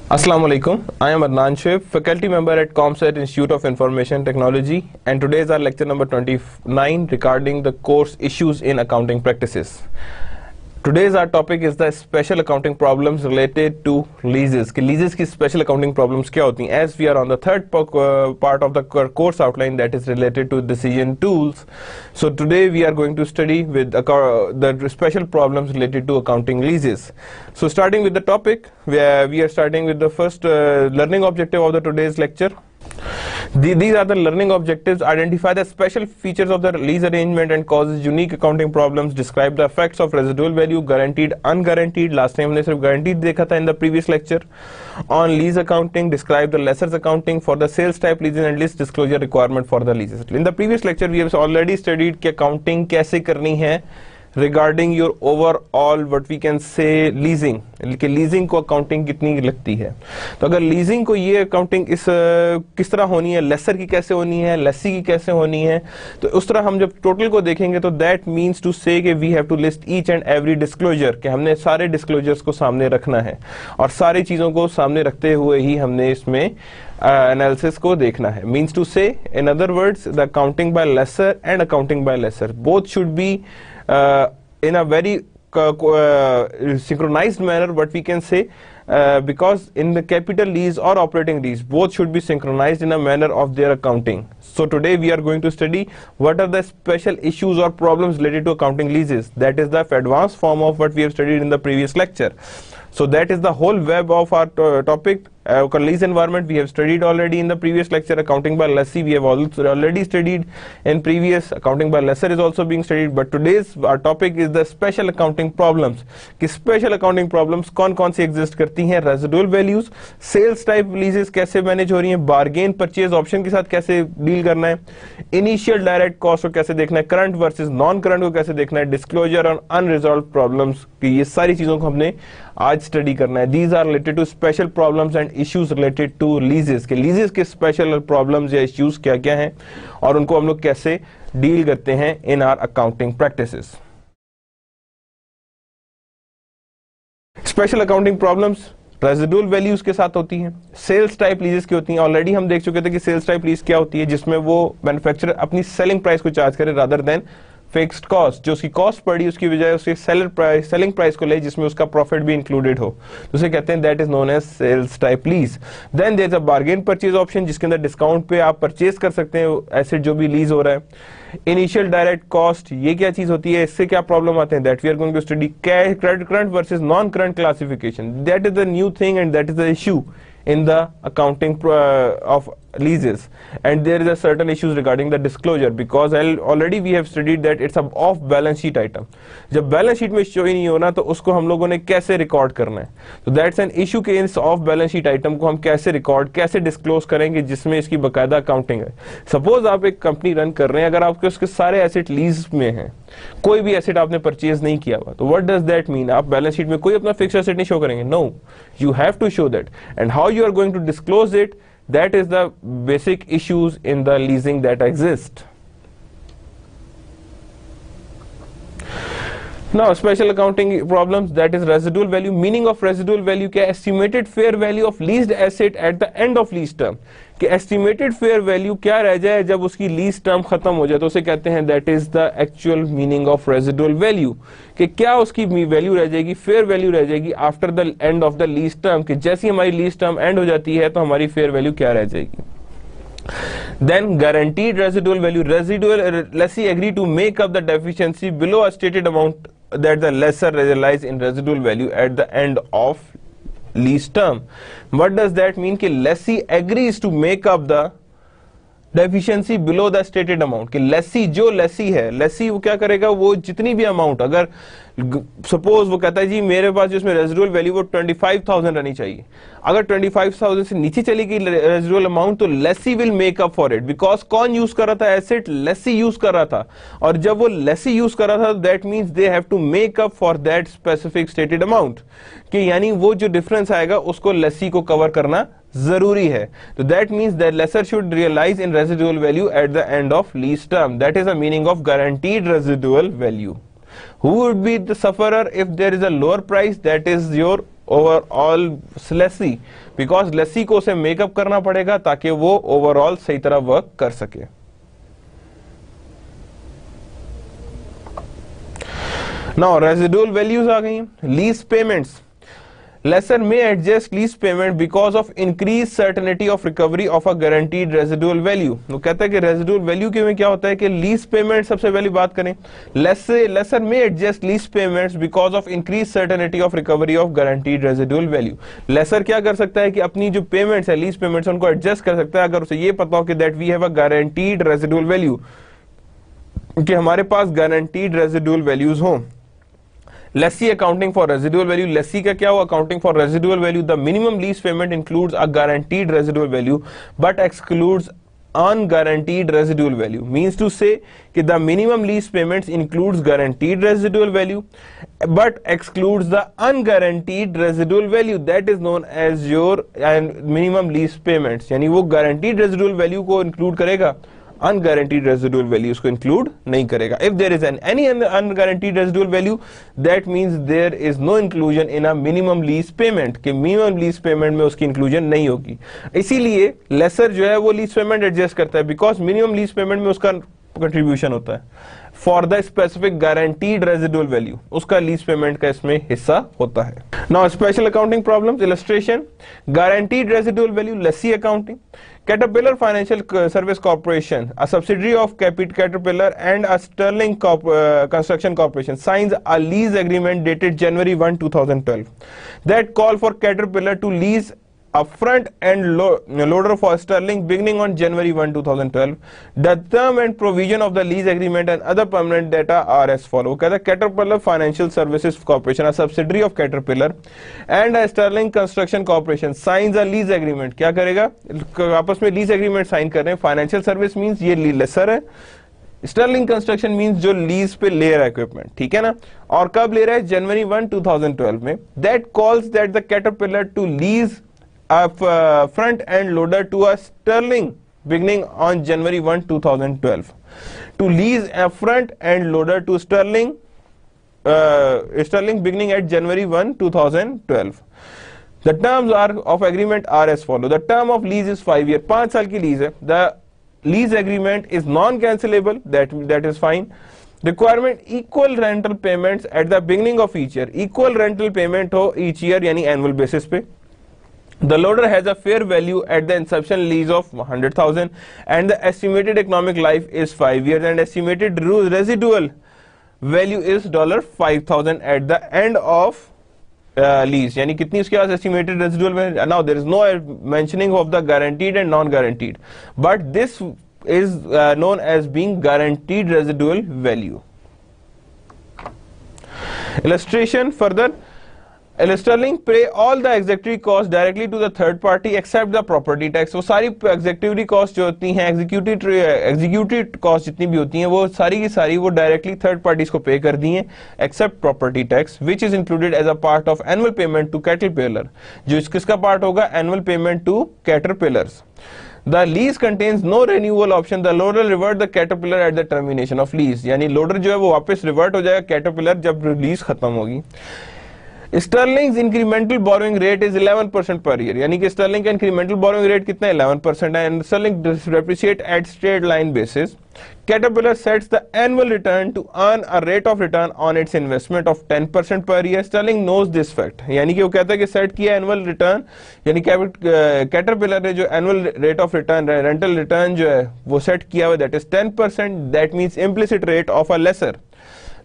Assalamu alaikum. I am Adnan Shoaib, faculty member at ComSet Institute of Information Technology, and today is our lecture number 29 regarding the course issues in accounting practices. Today's our topic is the special accounting problems related to leases. कि leases की special accounting problems क्या होती हैं? As we are on the third part of the course outline that is related to decision tools. So today we are going to study with the special problems related to accounting leases. So starting with the topic, we are starting with the first learning objective of the today's lecture. These are the learning objectives. Identify the special features of the lease arrangement and causes unique accounting problems. Describe the effects of residual value, guaranteed, unguaranteed. Last time हमने सिर्फ guaranteed देखा था in the previous lecture. On lease accounting, describe the lessors accounting for the sales type leases and list disclosure requirement for the leases. In the previous lecture, we have already studied कि accounting कैसे करनी है regarding your overall what we can say leasing, कि leasing को accounting कितनी लगती है. तो अगर लीजिंग को ये अकाउंटिंग किस तरह होनी है, लेसर की कैसे होनी है, लेसी की कैसे होनी है, तो उस तरह हम जब टोटल को देखेंगे तो दैट मीन्स टू से कि we have to list each and every disclosure, कि हमने सारे डिस्क्लोजर्स को सामने रखना है और सारी चीज़ों को सामने रखते हुए ही हमने इसमें एनालिसिस को देखना है. Means to say in other words the accounting by lessor and accounting by lessor both should be in a very synchronized manner, what we can say, because in the capital lease or operating lease both should be synchronized in a manner of their accounting. So today we are going to study what are the special issues or problems related to accounting leases. That is the advanced form of what we have studied in the previous lecture. So that is the whole web of our topic. Lease environment we have studied already in the previous lecture. Accounting by lessee we have already studied in previous. Accounting by lessor is also being studied, but today's our topic is the special accounting problems. कि special accounting problems कौन-कौन सी exist करती हैं, residual values, sales type leases कैसे manage हो रही हैं, bargain purchase option के साथ कैसे deal करना है, initial direct cost को कैसे देखना है, current versus non current को कैसे देखना है, disclosure on unresolved problems, कि ये सारी चीजों को हमने आज स्टडी करना है. These are related to special problems and issues related to leases, के leases के special problems या issues क्या क्या हैं और उनको हम लोग कैसे डील करते हैं in our accounting practices. Special accounting problems residual values के साथ होती हैं, सेल्स टाइप लीजेस की होती हैं. ऑलरेडी हम देख चुके थे कि सेल्स टाइप लीज क्या होती है, जिसमें वो मैन्युफैक्चरर अपनी सेलिंग प्राइस को चार्ज करे रादर देन फिक्स्ड कॉस्ट. जो उसकी कॉस्ट पड़ी उसकी बजाय उसके सेलिंग प्राइस को ले जिसमें उसका प्रॉफिट भी इंक्लूडेड हो, तो उसे कहते हैं that is known as sales type lease. Then there is a bargain purchase option, जिसके अंदर डिस्काउंट पे आप परचेज कर सकते हैं एसेट जो भी लीज हो रहा है. इनिशियल डायरेक्ट कॉस्ट, ये क्या चीज होती है, इससे क्या प्रॉब्लम आते हैं, that we are going to study. Current versus non current classification, that is the new thing and that is the issue in the accounting of leases, and there is a certain issues regarding the disclosure, because already we have studied that it's a off balance sheet item. जब balance sheet में show ही नहीं होना तो उसको हम लोगों ने कैसे रिकॉर्ड करना है, तो दैट्स एन इशू के इस ऑफ बैलेंस शीट आइटम को हम कैसे रिकॉर्ड कैसे डिस्क्लोज करेंगे जिसमें इसकी बकायदा अकाउंटिंग है. सपोज आप एक कंपनी रन कर रहे हैं, अगर आपके उसके सारे एसेट लीज में हैं, कोई भी एसेट आपने परचेज नहीं किया हुआ, तो व्हाट डज दैट मीन, आप बैलेंस शीट में कोई अपना फिक्स्ड एसेट नहीं शो करेंगे. No, you have to show that, and how you are going to disclose it, that is the basic issues in the leasing that exist. Now special accounting problems, that is residual value. Meaning of residual value क्या, estimated fair value of leased asset at the end of lease term. कि estimated fair value क्या रह जाए जब उसकी lease term खत्म हो जाए, तो उसे कहते हैं that is the actual meaning of residual value. कि क्या उसकी value रह जाएगी, fair value रह जाएगी after the end of the lease term, कि जैसी हमारी lease term end हो जाती है तो हमारी fair value क्या रह जाएगी. Then guaranteed residual value, lessee agree to make up the deficiency below a stated amount that the lessor realize in residual value at the end of lease term. What does that mean, कि lessee agrees to make up the deficiency below the stated amount, कि लेसी जो लेसी है, लेसी वो क्या करेगा, वो जितनी भी अमाउंट, अगर सपोज वो कहता है जी मेरे पास जो इसमें रेजिडुअल वैल्यू वो 25,000 रहनी चाहिए, अगर 25,000 से नीचे चली गई रेजिडुअल अमाउंट तो lessee will make up for it, because कौन यूज कर रहा था एसेट, लेसी यूज कर रहा था, और जब वो लेसी यूज कर रहा था that means they have to make up for that specific stated amount, कि यानी वो जो डिफरेंस आएगा उसको लेसी को कवर करना जरूरी है. तो that means that lessor should realise in residual value at the end of lease term. That is the meaning of guaranteed residual value. Who would be the sufferer if there is a lower price? That is your overall lessee, because lessee को उसे makeup करना पड़ेगा ताकि वो overall सही तरह work कर सके। नाउ रेजिडुअल वैल्यूज आ गई। लीज पेमेंट्स, लेसर में adjust lease payment because of increase certainty of recovery of a guaranteed residual value. वो कहता है कि रेजिडुअल वैल्यू के में क्या होता है कि लीज पेमेंट, सबसे पहली बात करें, लेसर में adjust lease payments because of increase certainty of recovery of guaranteed residual value. Lessor क्या कर सकता है कि अपनी जो पेमेंट्स है, लीज पेमेंट्स, उनको एडजस्ट कर सकता है अगर उसे ये पता हो कि that we have a guaranteed residual value, कि हमारे पास गारंटीड रेजिडुअल वैल्यूज हों। Lessee accounting for residual value, lessee का क्या हुआ accounting for residual value, the minimum lease payment includes a guaranteed residual value but excludes unguaranteed residual value, means to say कि the minimum lease payments includes guaranteed residual value but excludes the unguaranteed residual value, that is known as your minimum lease payments, यानी वो guaranteed residual value को include करेगा, unguaranteed residual values को include नहीं करेगा। If there is any unguaranteed residual value, that means there is no inclusion in a minimum lease payment, कि minimum lease payment में उसकी inclusion नहीं होगी। इसीलिए lesser जो है वो lease payment adjust करता है, because minimum lease payment में उसका contribution होता है for the specific guaranteed residual value, उसका lease payment का इसमें हिस्सा होता है। Now special accounting problems, illustration, guaranteed residual value, lessee accounting, Caterpillar Financial Service Corporation, a subsidiary of Caterpillar and a Sterling Construction Corporation, signs a lease agreement dated January 1, 2012 that call for Caterpillar to lease a front-end loader for Sterling beginning on January 1, 2012. The term and provision of the lease agreement and other permanent data are as follow. Caterpillar Financial Services Corporation, a subsidiary of Caterpillar, and a Sterling Construction Corporation signs a lease agreement. क्या करेगा? आपस में lease agreement sign कर रहे हैं. Financial service means ये lessor है. Sterling Construction means जो लीज पे ले रहा है इक्विपमेंट, ठीक है ना, और कब ले रहा है? जनवरी 1, 2012 में. That calls that the Caterpillar to lease a front-end loader to a Sterling beginning on January 1, 2012. To lease a front-end loader to Sterling beginning at January 1, 2012. The terms of agreement are as follow. The term of lease is 5 year, 5 साल की lease है. The lease agreement is non-cancelable, that is fine. Requirement equal rental payments at the beginning of each year. Equal rental payment हो each year यानी annual basis पे. The loader has a fair value at the inception lease of 100,000 and the estimated economic life is 5 years and estimated residual value is $5,000 at the end of lease. यानी कितनी उसके पास estimated residual value? Now there is no mentioning of the guaranteed and non-guaranteed, but this is known as being guaranteed residual value. Illustration further. Sterling pay all the executive costs directly to the third party except the property tax. वो सारी executive cost जो होती हैं, executive cost जितनी भी होती हैं, वो सारी की सारी वो directly third parties को pay कर दी हैं except property tax, which is included as a part of annual payment to Caterpillar. जो किसका part होगा? Annual payment to Caterpillars. The lease contains no renewal option. The loader revert the Caterpillar at the termination of lease. यानी loader जो है वो वापस revert हो जाएगा Caterpillar जब lease खत्म होगी. Sterling's incremental borrowing rate is 11% per year. यानी कि Sterling का incremental borrowing rate कितना है? 11% है. And Sterling depreciate at straight line basis. Caterpillar sets the annual return to earn a rate of return on its investment of 10% per year. Sterling knows this fact. यानी कि वो कहता है कि set किया annual return, यानी Caterpillar ने जो annual rate of return, rental return जो है वो set किया हुआ, that is 10%. That means implicit rate of a lessor.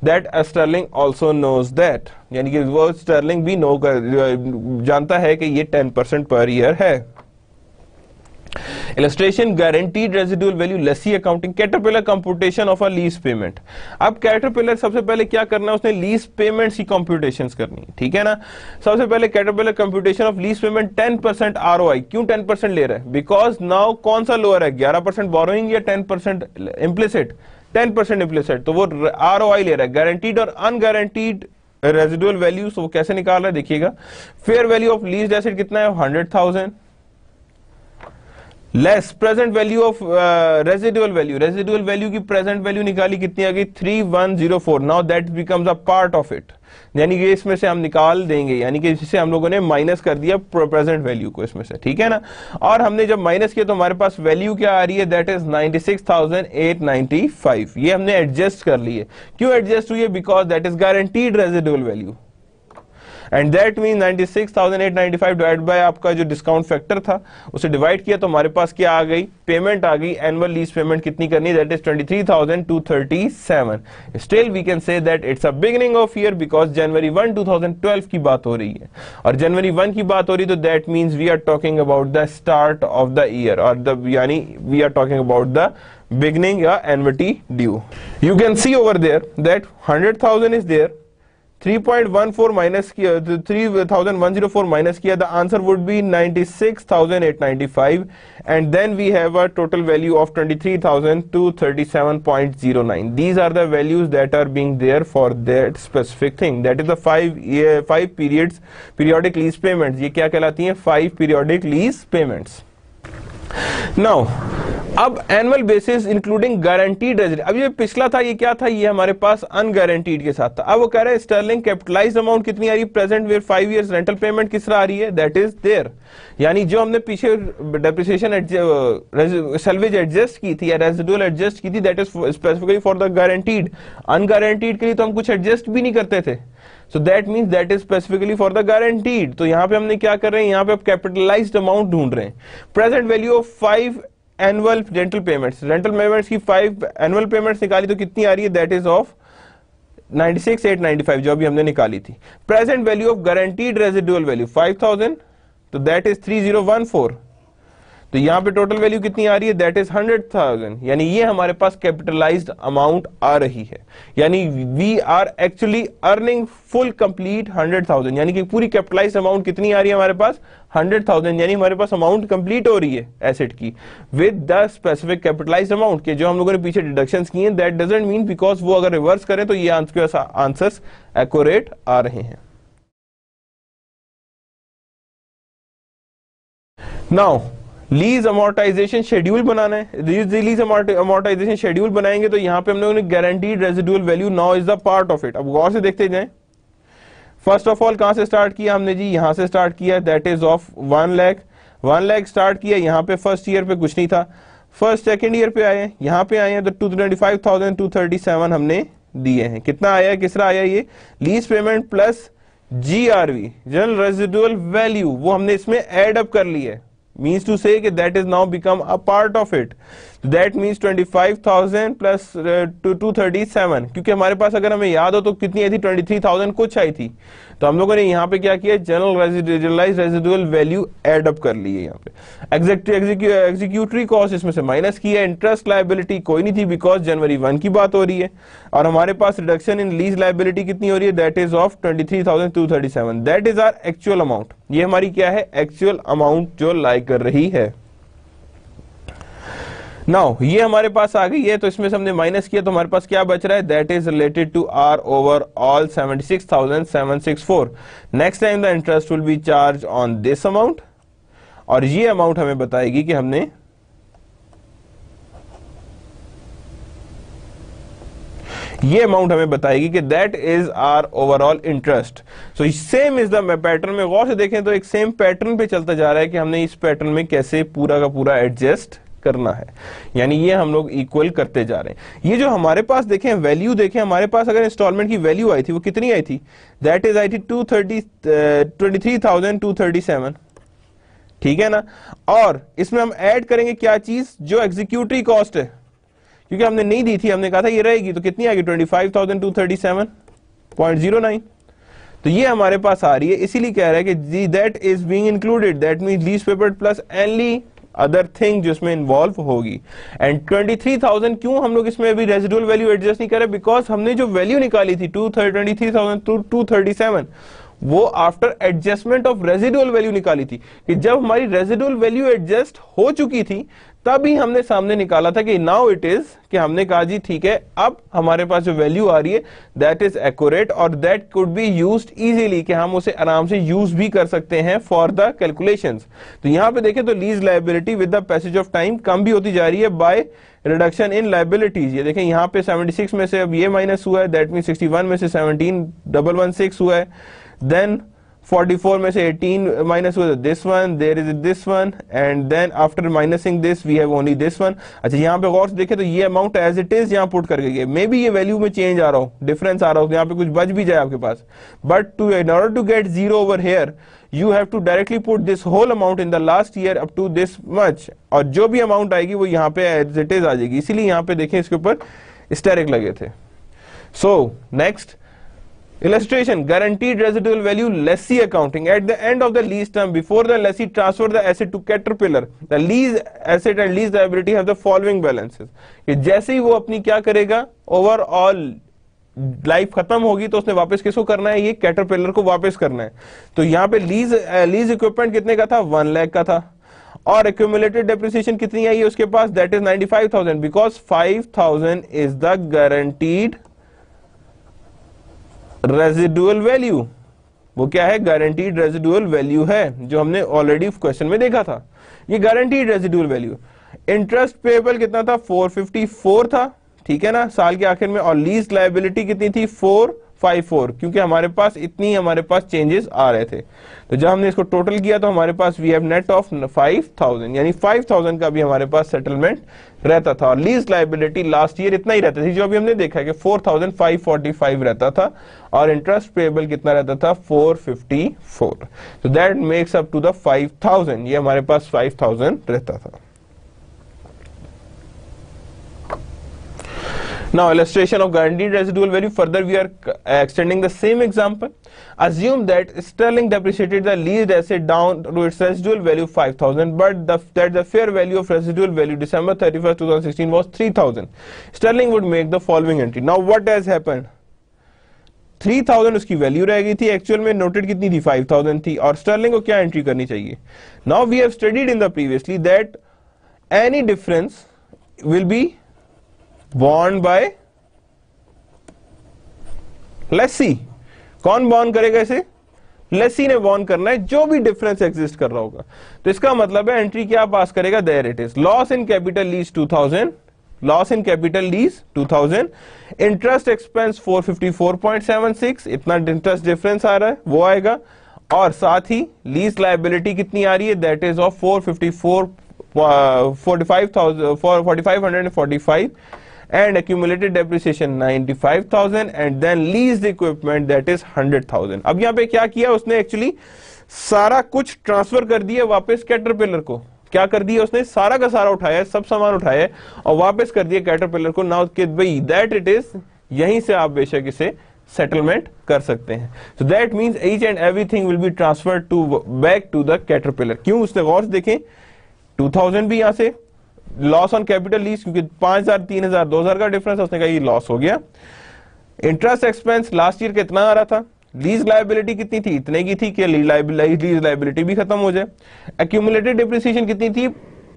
That Sterling also knows that, यानी कि वो Sterling भी जानता है कि ये 10% per year है. Illustration, guaranteed residual value, lessee accounting, Caterpillar computation of a lease payment. अब Caterpillar सबसे पहले क्या करना है? उसने lease payments की computations करनी है, ठीक है ना. सबसे पहले Caterpillar computation of lease payment 10% ROI. क्यों 10% ले रहा है? Because now कौन सा lower है? 11% borrowing या 10% implicit? 10% implicit. तो वो ROI ले रहा है. Guaranteed और unguaranteed residual values वो कैसे निकाल रहा है देखिएगा. Fair value of leased asset कितना है? 100,000. Less present value of residual value. Residual value की present value निकाली कितनी आ गई? 3104. Now that becomes a part of it. यानी कि इसमें से हम निकाल देंगे, यानी कि जिसे हम लोगों ने माइनस कर दिया प्रेजेंट वैल्यू को इसमें से, ठीक है ना। और हमने जब माइनस किया तो हमारे पास वैल्यू क्या आ रही है, दैट इज 96,895। ये हमने एडजस्ट कर ली है। क्यों एडजस्ट हुई है, because that is guaranteed residual value, and that mean 96,895 divide by आपका जो डिस्काउंट फैक्टर था उसे डिवाइड किया तो हमारे पास क्या आ गई, पेमेंट आ गई। एनुअल लीज पेमेंट कितनी करनी है, that is 23,237। Still we can say that it's a beginning of year, because January 1 2012 की बात हो रही है, और जनवरी 1 की बात हो रही है तो that means we are talking about the start of the year, और द यानी we are talking about the beginning annuity due. You can see over there that 100,000 is there, 3.14 minus किया, 3,104 minus किया, the answer would be 96,895, and then we have a total value of 23,237.09. These are the values that are being there for that specific thing. That is the 5 periods periodic lease payments. ये क्या कहलाती हैं, 5 periodic lease payments. Now अब annual basis including guaranteed resident, अब ये पिछला था, ये क्या था, ये हमारे पास अनगारंटीड के साथ था। अब वो कह रहा है स्टर्लिंग कैपिटलाइज्ड अमाउंट कितनी आ रही है, present where 5 years rental payment किस तरह आ रही है, दैट इज देयर। यानी जो हमने पीछे डेप्रिसिएशन सैल्वेज एडजस्ट की थी या रेजिडुअल एडजस्ट की थी, that is specifically for the guaranteed. Unguaranteed के लिए तो हम कुछ एडजस्ट भी नहीं करते थे, so that means that is specifically for the guaranteed। तो यहाँ पे हमने क्या कर रहे हैं, यहाँ पे आप कैपिटलाइज्ड अमाउंट ढूंढ रहे हैं। Present value of 5 annual rental payments की 5 एनुअल पेमेंट्स निकाली तो कितनी आ रही है, दैट इज ऑफ 96,895 जो अभी हमने निकाली थी। Present value of guaranteed residual value 5,000, तो दैट इज 3014। तो यहाँ पे टोटल वैल्यू कितनी आ रही है, दैट इज 100,000। यानी ये हमारे पास कैपिटलाइज्ड अमाउंट आ रही है, यानी we are actually earning full complete 100,000, यानी कि पूरी कैपिटलाइज्ड अमाउंट कितनी आ रही है हमारे पास, 100,000। यानी हमारे पास अमाउंट कंप्लीट हो रही है एसेट की with the specific capitalised amount के जो हम लोगों ने पीछे डिडक्शंस किए हैं। दैट डजंट मीन, बिकॉज वो अगर रिवर्स करें तो ये आंसर्स एक्यूरेट आ रहे हैं। नाउ लीज अमोर्टाइजेशन शेड्यूल बनाना है। लीज अमोर्टाइजेशन शेड्यूल बनाएंगे तो यहाँ पे हम लोगों ने guaranteed residual value now is the part of it. अब गौर से देखते जाएं, फर्स्ट ऑफ ऑल कहां से स्टार्ट किया हमने जी, यहां से स्टार्ट किया, that is of 1 lakh start किया। यहाँ पे फर्स्ट ईयर पे कुछ नहीं था, फर्स्ट सेकंड ईयर पे आए, यहाँ पे आए हैं तो 225,237 हमने दिए हैं। कितना आया, किस तरह आया, ये lease payment plus GRV general residual value वो हमने इसमें एड अप कर लिया है, means to say that is now become a part of it। that means 25,000 plus 237, क्योंकि हमारे पास अगर हमें याद हो तो कितनी आई थी, 23,000 कुछ आई थी। तो हम लोगों ने यहाँ पे क्या किया, generalised residual value add up कर ली है। यहाँ पे एग्जीक्यूटरी कॉस्ट इसमें से माइनस किया, इंटरेस्ट लायबिलिटी कोई नहीं थी बिकॉज जनवरी 1 की बात हो रही है, और हमारे पास रिडक्शन इन लीज लायबिलिटी कितनी हो रही है, that is of 23,237। That is our actual amount. ये हमारी क्या है, एक्चुअल अमाउंट जो लाई कर रही है। नाउ ये हमारे पास आ गई है, तो इसमें से हमने माइनस किया तो हमारे पास क्या बच रहा है, that is related to our over 76,764। Next time the interest will be charge on this amount, और ये अमाउंट हमें बताएगी कि हमने ये अमाउंट हमें बताएगी कि that is our overall interest. So same is the pattern में गौर से देखें तो एक सेम पैटर्न पे चलता जा रहा है कि हमने इस पैटर्न में कैसे पूरा का पूरा एडजस्ट करना है, यानी ये हम लोग इक्वल करते जा रहे हैं। ये जो हमारे पास देखें वैल्यू देखें, हमारे पास अगर इंस्टॉलमेंट की वैल्यू आई थी वो कितनी आई थी, दैट इज आई थी 23,237, ठीक है ना। और इसमें हम ऐड करेंगे क्या चीज, जो एग्जीक्यूटरी कॉस्ट है, क्योंकि हमने नहीं दी थी, हमने कहा था ये रहेगी, तो कितनी आएगी 25,237.09। तो ये हमारे पास आ रही है, इसीलिए कह रहा है कि that is being included, that means lease payment plus any other thing जो इसमें इन्वॉल्व होगी। एंड 23,000 क्यों हम लोग इसमें अभी रेजिडुअल वैल्यू एडजस्ट नहीं कर रहे, बिकॉज हमने जो वैल्यू निकाली थी 23,237 वो after adjustment of residual value निकाली थी, कि जब हमारी रेजिडुअल वैल्यू एडजस्ट हो चुकी थी तभी हमने सामने निकाला था कि नाउ इट इज, कि हमने कहा जी ठीक है अब हमारे पास जो वैल्यू आ रही है दैट इज एक्यूरेट और that could be used easily, कि हम उसे आराम से यूज भी कर सकते हैं फॉर द कैलकुलेशंस। तो यहां पे देखें तो lease liability with the passage of time कम भी होती जा रही है बाय रिडक्शन इन लायबिलिटीज। ये देखें यहाँ पे 76 में से अब ये माइनस हुआ है, दैट मीन 61 में से 17,116 हुआ है, देन 44 में से 18 माइनस हुआ, this one, there is this one, and then after minusing this we have only this one. अच्छा यहाँ पे गौर से देखें तो ये अमाउंट एज इट इज यहाँ पुट करके गए, मे बी ये वैल्यू में चेंज आ रहा हो, डिफरेंस आ रहा हो, यहाँ पे कुछ बच भी जाए आपके पास, but to in order to get zero over here you have to directly put this whole amount in the last year up to this much, और जो भी अमाउंट आएगी वो यहाँ पे as it is आ जाएगी, इसीलिए यहाँ पे देखें इसके ऊपर स्टेरिक लगे थे। So next illustration, guaranteed residual value lessee accounting at the end of the lease term before the lessee transfer the asset to Caterpillar, the lease asset and lease liability have the following balances, कि जैसे ही वो अपनी क्या करेगा overall life खत्म होगी तो उसने वापस किसको करना है, ये कैटरपिलर को वापस करना है। तो यहाँ पे लीज इक्विपमेंट कितने का था, 1 लाख का था, और एक्यूमुलेटेड डेप्रिसिएशन कितनी आई है उसके पास, that is 95,000, because 5,000 is the guaranteed residual value. वो क्या है, गारंटीड रेजिडुअल वैल्यू है, जो हमने ऑलरेडी क्वेश्चन में देखा था, ये guaranteed residual value. Interest payable कितना था, 454 था, ठीक है ना, साल के आखिर में, और लीज लायबिलिटी कितनी थी, 454, क्योंकि हमारे पास इतनी हमारे पास चेंजेस आ रहे थे। तो जब हमने इसको टोटल किया तो हमारे पास वी हैव नेट ऑफ 5,000, यानी 5,000 का भी हमारे पास सेटलमेंट रहता था, और लीज लायबिलिटी लास्ट ईयर इतना ही रहता थी, जो अभी हमने देखा है कि 4,545 रहता था, और इंटरेस्ट पेएबल कितना रहता था, 454। तो that makes up to the 5,000, ये हमारे पास 5,000 रहता था। Now illustration of guaranteed residual value, further we are extending the same example. Assume that Sterling depreciated the leased asset down to its residual value 5,000, but that the fair value of residual value December 31st 2016 was 3,000. Sterling would make the following entry. Now what has happened? 3,000 उसकी value रह गई थी, actual में noted कितनी थी, 5,000 थी, और Stirling को क्या एंट्री करनी चाहिए। Now we have studied in the previously that any difference will be बॉन्ड बाय लेसी। कौन बॉन्ड करेगा इसे, लेसी ने बॉन्ड करना है, जो भी डिफरेंस एग्जिस्ट कर रहा होगा। तो इसका मतलब है एंट्री क्या पास करेगा, there it is, loss in capital lease 2,000, loss in capital lease 2,000, interest expense 454.76, इतना इंटरेस्ट डिफरेंस आ रहा है वो आएगा, और साथ ही लीज लायबिलिटी कितनी आ रही है, that is of 4,545 and accumulated depreciation 95,000 and then leased equipment that is 100,000। अब यहाँ पे क्या किया उसने, एक्चुअली सारा कुछ ट्रांसफर कर दिया वापस कैटरपिलर को, क्या कर दिया उसने, सारा का सारा उठाया, सब सामान उठाया और वापस कर दिया कैटरपिलर को। नाउ कि भाई दैट इट इज, यहीं से आप बेशक इसे सेटलमेंट कर सकते हैं। So that means each and everything will be transferred to back to the caterpillar. क्यों, उसने गौर से देखें 2,000 भी यहां से लॉस ऑन कैपिटल लीज, क्योंकि 5,000 3,000 2,000 का डिफरेंस, उसने कहा ये लॉस हो गया। इंटरेस्ट एक्सपेंस लास्ट ईयर कितना आ रहा था, लीज लायबिलिटी कितनी थी, इतने की थी कि लीज लायबिलिटी भी खत्म हो जाए। एक्यूमुलेटेड डिप्रिसिएशन कितनी थी,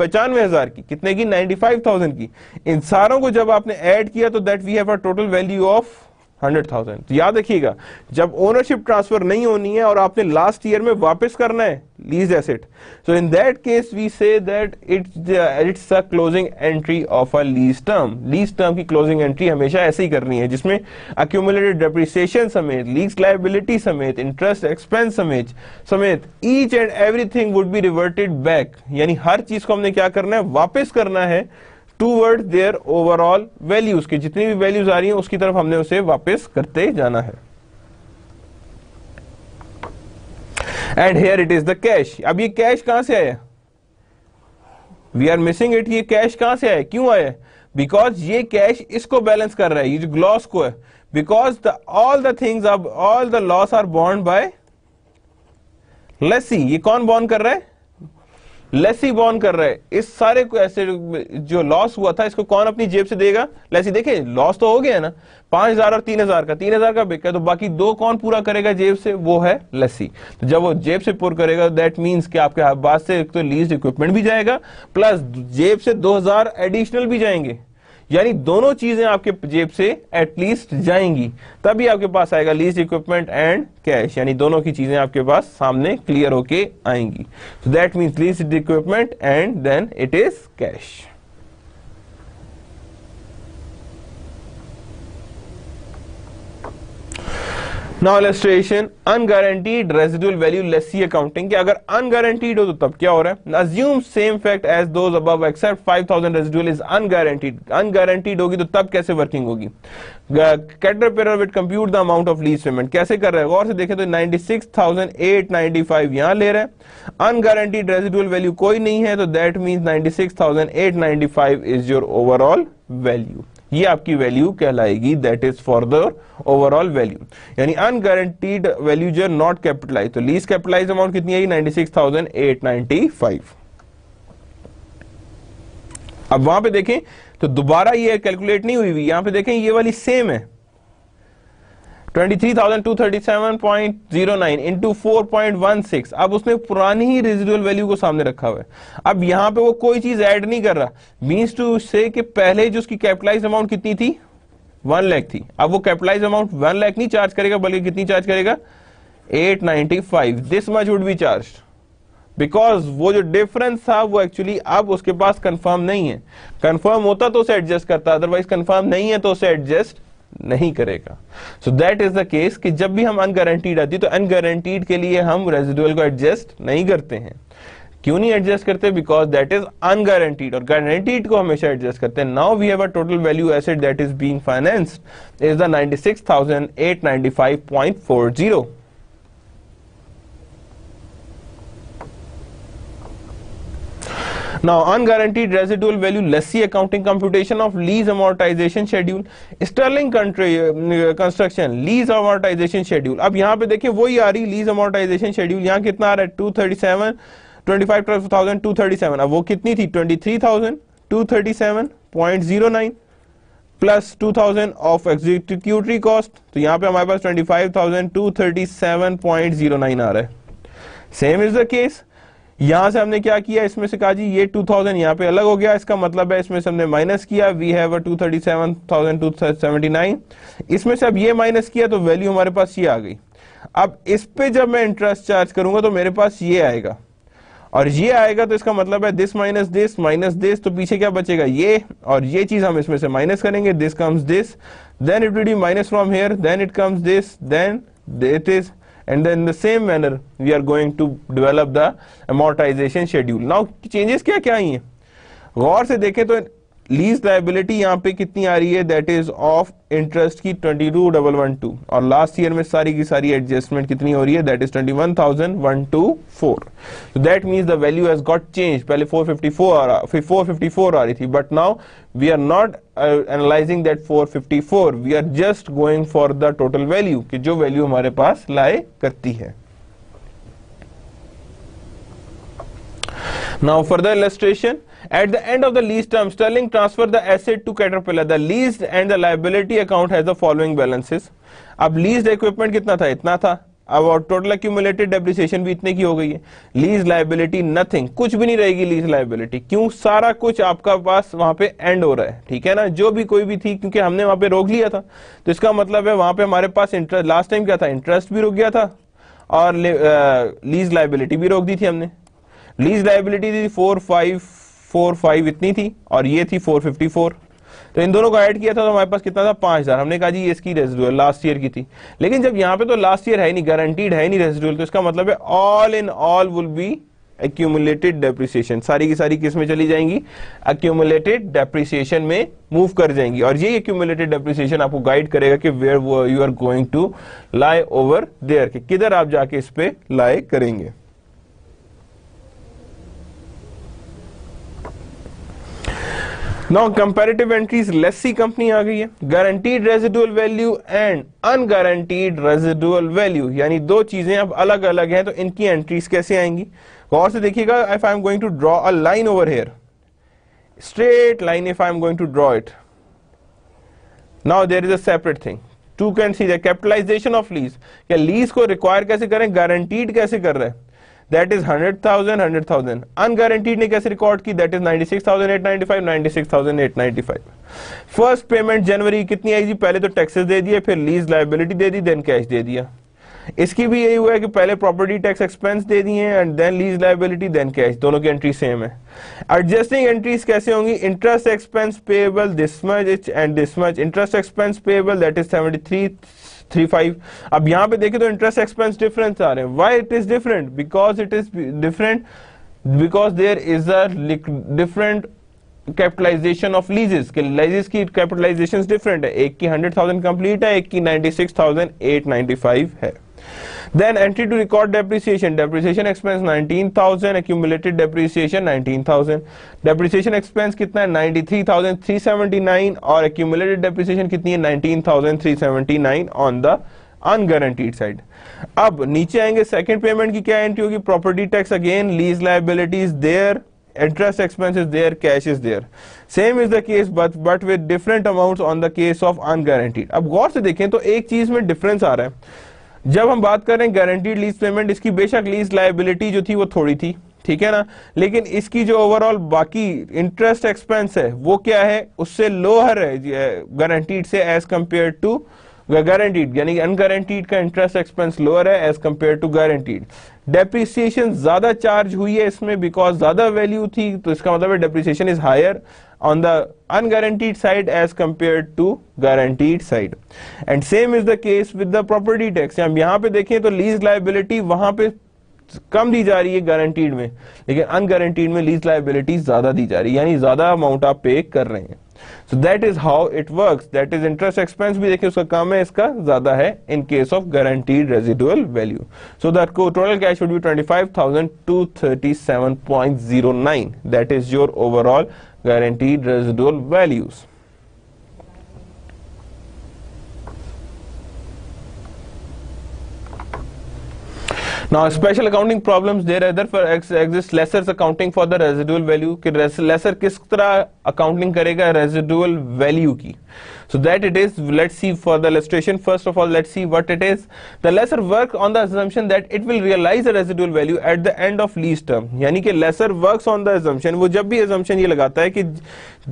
95,000 की, कितने की, 95,000 की। इन सारों को जब आपने ऐड किया तो that we have a total value of 100,000। तो याद रखिएगा, जब ओनरशिप ट्रांसफर नहीं होनी है और आपने लास्ट ईयर में वापस करना है lease asset, so in that case we say that it's a closing entry of a lease term. Lease term की क्लोजिंग एंट्री हमेशा ऐसे ही करनी है, जिसमें एक्यूमुलेटेड डेप्रिसिएशन समेत, लीज लायबिलिटी समेत, इंटरेस्ट एक्सपेंस समेत each and everything would be reverted back, यानी हर चीज को हमने क्या करना है, वापस करना है टूवर्ड देयर ओवरऑल वैल्यूज, की जितनी भी वैल्यूज आ रही हैं उसकी तरफ हमने उसे वापस करते जाना है। And here it is the cash. अब ये कैश कहां से आया, वी आर मिसिंग इट, ये कैश कहां से आया, क्यों आया, बिकॉज ये कैश इसको बैलेंस कर रहा है, ये जो ग्लॉस को है, बिकॉज ऑल द थिंग्स अब ऑल द लॉस आर बॉन्ड बाय लेसी। ये कौन बॉन्ड कर रहा है, लेसी बॉर्न कर रहा है, इस सारे को ऐसे जो लॉस हुआ था इसको कौन अपनी जेब से देगा? लेसी। देखें लॉस तो हो गया है ना, 5,000 और 3,000 का, 3,000 का बिका, तो बाकी 2 कौन पूरा करेगा जेब से? वो है लेसी। तो जब वो जेब से पूरा करेगा दैट मींस कि आपके पास से तो लीज्ड इक्विपमेंट भी जाएगा प्लस जेब से 2,000 एडिशनल भी जाएंगे, यानी दोनों चीजें आपके जेब से एटलीस्ट जाएंगी, तभी आपके पास आएगा लीज्ड इक्विपमेंट एंड कैश, यानी दोनों की चीजें आपके पास सामने क्लियर होके आएंगी। So that means leased equipment and then it is cash. Now illustration, unguaranteed residual value lessee accounting. कि अगर अनगारंटीड हो तो तब क्या हो रहा है? Assume same fact as those above except 5,000 residual is unguaranteed. Unguaranteed होगी तो तब कैसे वर्किंग होगी? Caterpillar will compute the amount of lease payment. कैसे कर रहा है? गौर से देखें तो 96,895 यहां ले रहा है, अनगारंटीड रेजिडुअल वैल्यू कोई नहीं है, तो that means 96,895 is your overall value. ये आपकी वैल्यू कहलाएगी, that is for the overall value. यानी अनगारंटीड वैल्यू जो नॉट कैपिटलाइज, तो लीज कैपिटलाइज अमाउंट कितनी आई? 96,895। अब वहां पे देखें तो दोबारा ये कैलकुलेट नहीं हुई हुई, यहां पे देखें ये वाली सेम है, 23,237.09 इंटू 4.16। अब उसने पुरानी ही रेजिडुअल वैल्यू को सामने रखा हुआ है। अब यहां पे वो कोई चीज ऐड नहीं कर रहा, मींस टू से कि पहले जो उसकी कैपिटलाइज अमाउंट कितनी थी? 1 लाख थी। अब वो कैपिटलाइज अमाउंट 1 लाख नहीं चार्ज करेगा, बल्कि कितनी चार्ज करेगा? 895। This much would be charge, because वो जो डिफरेंस था वो एक्चुअली अब उसके पास कंफर्म नहीं है। कंफर्म होता तो उसे एडजस्ट करता, अदरवाइज कंफर्म नहीं है तो उसे एडजस्ट नहीं करेगा। सो दैट इज द केस कि जब भी हम अनगारंटीड आती है तो अनगारंटीड के लिए हम रेजिडुअल को एडजस्ट नहीं करते हैं। क्यों नहीं एडजस्ट करते? बिकॉज दैट इज अनगारंटीड, और गारंटीड को हमेशा एडजस्ट करते हैं। Now we have a total value asset that is being financed is the 96,895.40। Now, unguaranteed residual value lessee accounting computation of lease amortization schedule, Sterling construction lease amortization schedule। अब यहाँ पे देखिए वही आ रही lease amortization schedule, यहाँ कितना आ रहा है? 25,237 अब वो कितनी थी? 23,237.09 प्लस 2,000 ऑफ एग्जीक्यूटरी कॉस्ट, तो यहाँ पे हमारे पास 25,237.09 आ रहा है। सेम इज द केस, यहां से हमने क्या किया? इसमें से कहा जी ये 2,000 यहाँ पे अलग हो गया, इसका मतलब है इसमें से हमने माइनस किया, वी हैव 237,279। इसमें से अब ये माइनस किया तो वैल्यू हमारे पास ये आ गई। अब इस पे जब मैं इंटरेस्ट चार्ज करूंगा तो मेरे पास ये आएगा, और ये आएगा तो इसका मतलब है दिस माइनस दिस, तो पीछे क्या बचेगा? ये, और ये चीज हम इसमें से माइनस करेंगे, this comes this, then it will be minus from here, then it comes this, then it is, and then in the same manner we are going to develop the amortization schedule। now changes क्या क्या आई हैं? गौर से देखें तो lease liability यहाँ पे कितनी आ रही है? दैट इज ऑफ इंटरेस्ट की 22,112, और लास्ट ईयर में सारी की सारी एडजस्टमेंट कितनी हो रही है? That is 21,124। so that means the value has got changed। पहले 454 आ रही थी, but now we are not analyzing that 454, we are just going for the total value कि जो वैल्यू हमारे पास लाए करती है। Now further illustration, at the end of the lease term, Sterling transfer the asset to Caterpillar. The leased and the liability account has the following balances। अब leased equipment कितना था? इतना था। अब और टोटल एक्यूमुलेटेड डेप्रिसिएशन भी इतने की हो गई है। लीज लायबिलिटी नथिंग, कुछ भी नहीं रहेगी लीज लायबिलिटी। क्यों? सारा कुछ आपका पास वहां पे एंड हो रहा है, ठीक है ना? जो भी कोई भी थी, क्योंकि हमने वहां पे रोक लिया था, तो इसका मतलब है वहां पे हमारे पास इंटरेस्ट, लास्ट टाइम क्या था? इंटरेस्ट भी रुक गया था और लीज लायबिलिटी भी रोक दी थी हमने। लीज लायबिलिटी थी 4,545 इतनी थी, और ये थी 454, तो इन दोनों को ऐड किया था तो हमारे पास कितना था? 5,000। हमने कहा जी ये इसकी रेजिडुअल लास्ट ईयर की थी, लेकिन जब यहाँ पे तो लास्ट ईयर है नहीं, गारंटीड है नहीं रेजिडुअल, तो इसका मतलब है all in all will be accumulated depreciation. सारी की सारी किस में चली जाएंगी? एक्यूमुलेटेड डेप्रिसिएशन में मूव कर जाएंगी, और ये एक्यूमुलेटेड डेप्रिसिएशन आपको गाइड करेगा कि where you are going to lie over there, कि किधर आप जाके इस पे लाई करेंगे। Now comparative entries, lessee company आ गई है, guaranteed residual value and unguaranteed residual value, यानी दो चीजें अब अलग अलग हैं, तो इनकी एंट्रीज कैसे आएंगी गौर से देखिएगा. If I am going to draw a line over here, straight line, if I am going to draw it, now there is a separate thing. Two can see the capitalization of lease. या lease को require कैसे करें, guaranteed कैसे कर रहे हैं, that is 100,000 100,000. unguaranteed ने कैसे रिकॉर्ड की, that is 96,895 96,895. फर्स्ट पेमेंट जनवरी कितनी आई जी, पहले तो टैक्सेस दे दिए, फिर लीज लायबिलिटी दे दी, देन कैश दे दिया. इसकी भी यही हुआ है कि पहले प्रॉपर्टी टैक्स एक्सपेंस दे दिए and then lease liability then cash, दोनों की एंट्री सेम है. एडजस्टिंग एंट्रीज कैसे होंगी, interest expense payable this much and this much, interest expense payable that is 7335. अब यहाँ पे देखें तो इंटरेस्ट एक्सपेंस डिफरेंस आ रहे हैं. Why it is different, because it is different because there is a different capitalisation of leases के, leases की कैपिटलाइजेशन डिफरेंट है, एक की 100,000 कंप्लीट है, एक की 96,895 है. Then entry to record depreciation, depreciation expense 19,000, accumulated depreciation 19,000. depreciation expense कितना है 93,379 और accumulated depreciation कितनी है 19,379 on the unguaranteed side. अब नीचे आएंगे, सेकंड पेमेंट की क्या एंट्री होगी, property tax again, lease liabilities there, interest expense is there, cash is there. Same is the case but with different amounts on the case of unguaranteed. अब गौर से देखें तो एक चीज में डिफरेंस आ रहा है. जब हम बात कर रहे हैं गारंटीड लीज पेमेंट, इसकी बेशक लीज लायबिलिटी जो थी वो थोड़ी थी, ठीक है ना, लेकिन इसकी जो ओवरऑल बाकी इंटरेस्ट एक्सपेंस है वो क्या है, उससे लोअर है गारंटीड से एज कंपेयर टू गारंटीड, यानी अनगारंटीड का इंटरेस्ट एक्सपेंस लोअर है as compare to guaranteed. Depreciation ज्यादा चार्ज हुई है इसमें बिकॉज ज्यादा वैल्यू थी, तो इसका मतलब है depreciation is higher on the unguaranteed side as compared to guaranteed side. And same is the case with the property tax. हम यहाँ पे देखें तो लीज लायबिलिटी वहां पे कम दी जा रही है गारंटीड में, लेकिन अनगारंटीड में लीज लायबिलिटी ज्यादा दी जा रही है, यानी ज्यादा अमाउंट आप पे कर रहे हैं. So that is how it works. That is interest expense भी देखिए उसका कम है, इसका ज्यादा है in case of guaranteed residual value. So that total cash would be 25,237.09. That is your overall guaranteed residual values. Now special accounting problems there either for exist lessors accounting for the residual value कि lesser किस तरह accounting करेगा residual value की. So that it is, let's see for the illustration. First of all, let's see what it is. The lessor works on the assumption that it will realize the residual value at the end of lease term. यानी कि lessor works on the assumption, वो जब भी assumption ये लगाता है कि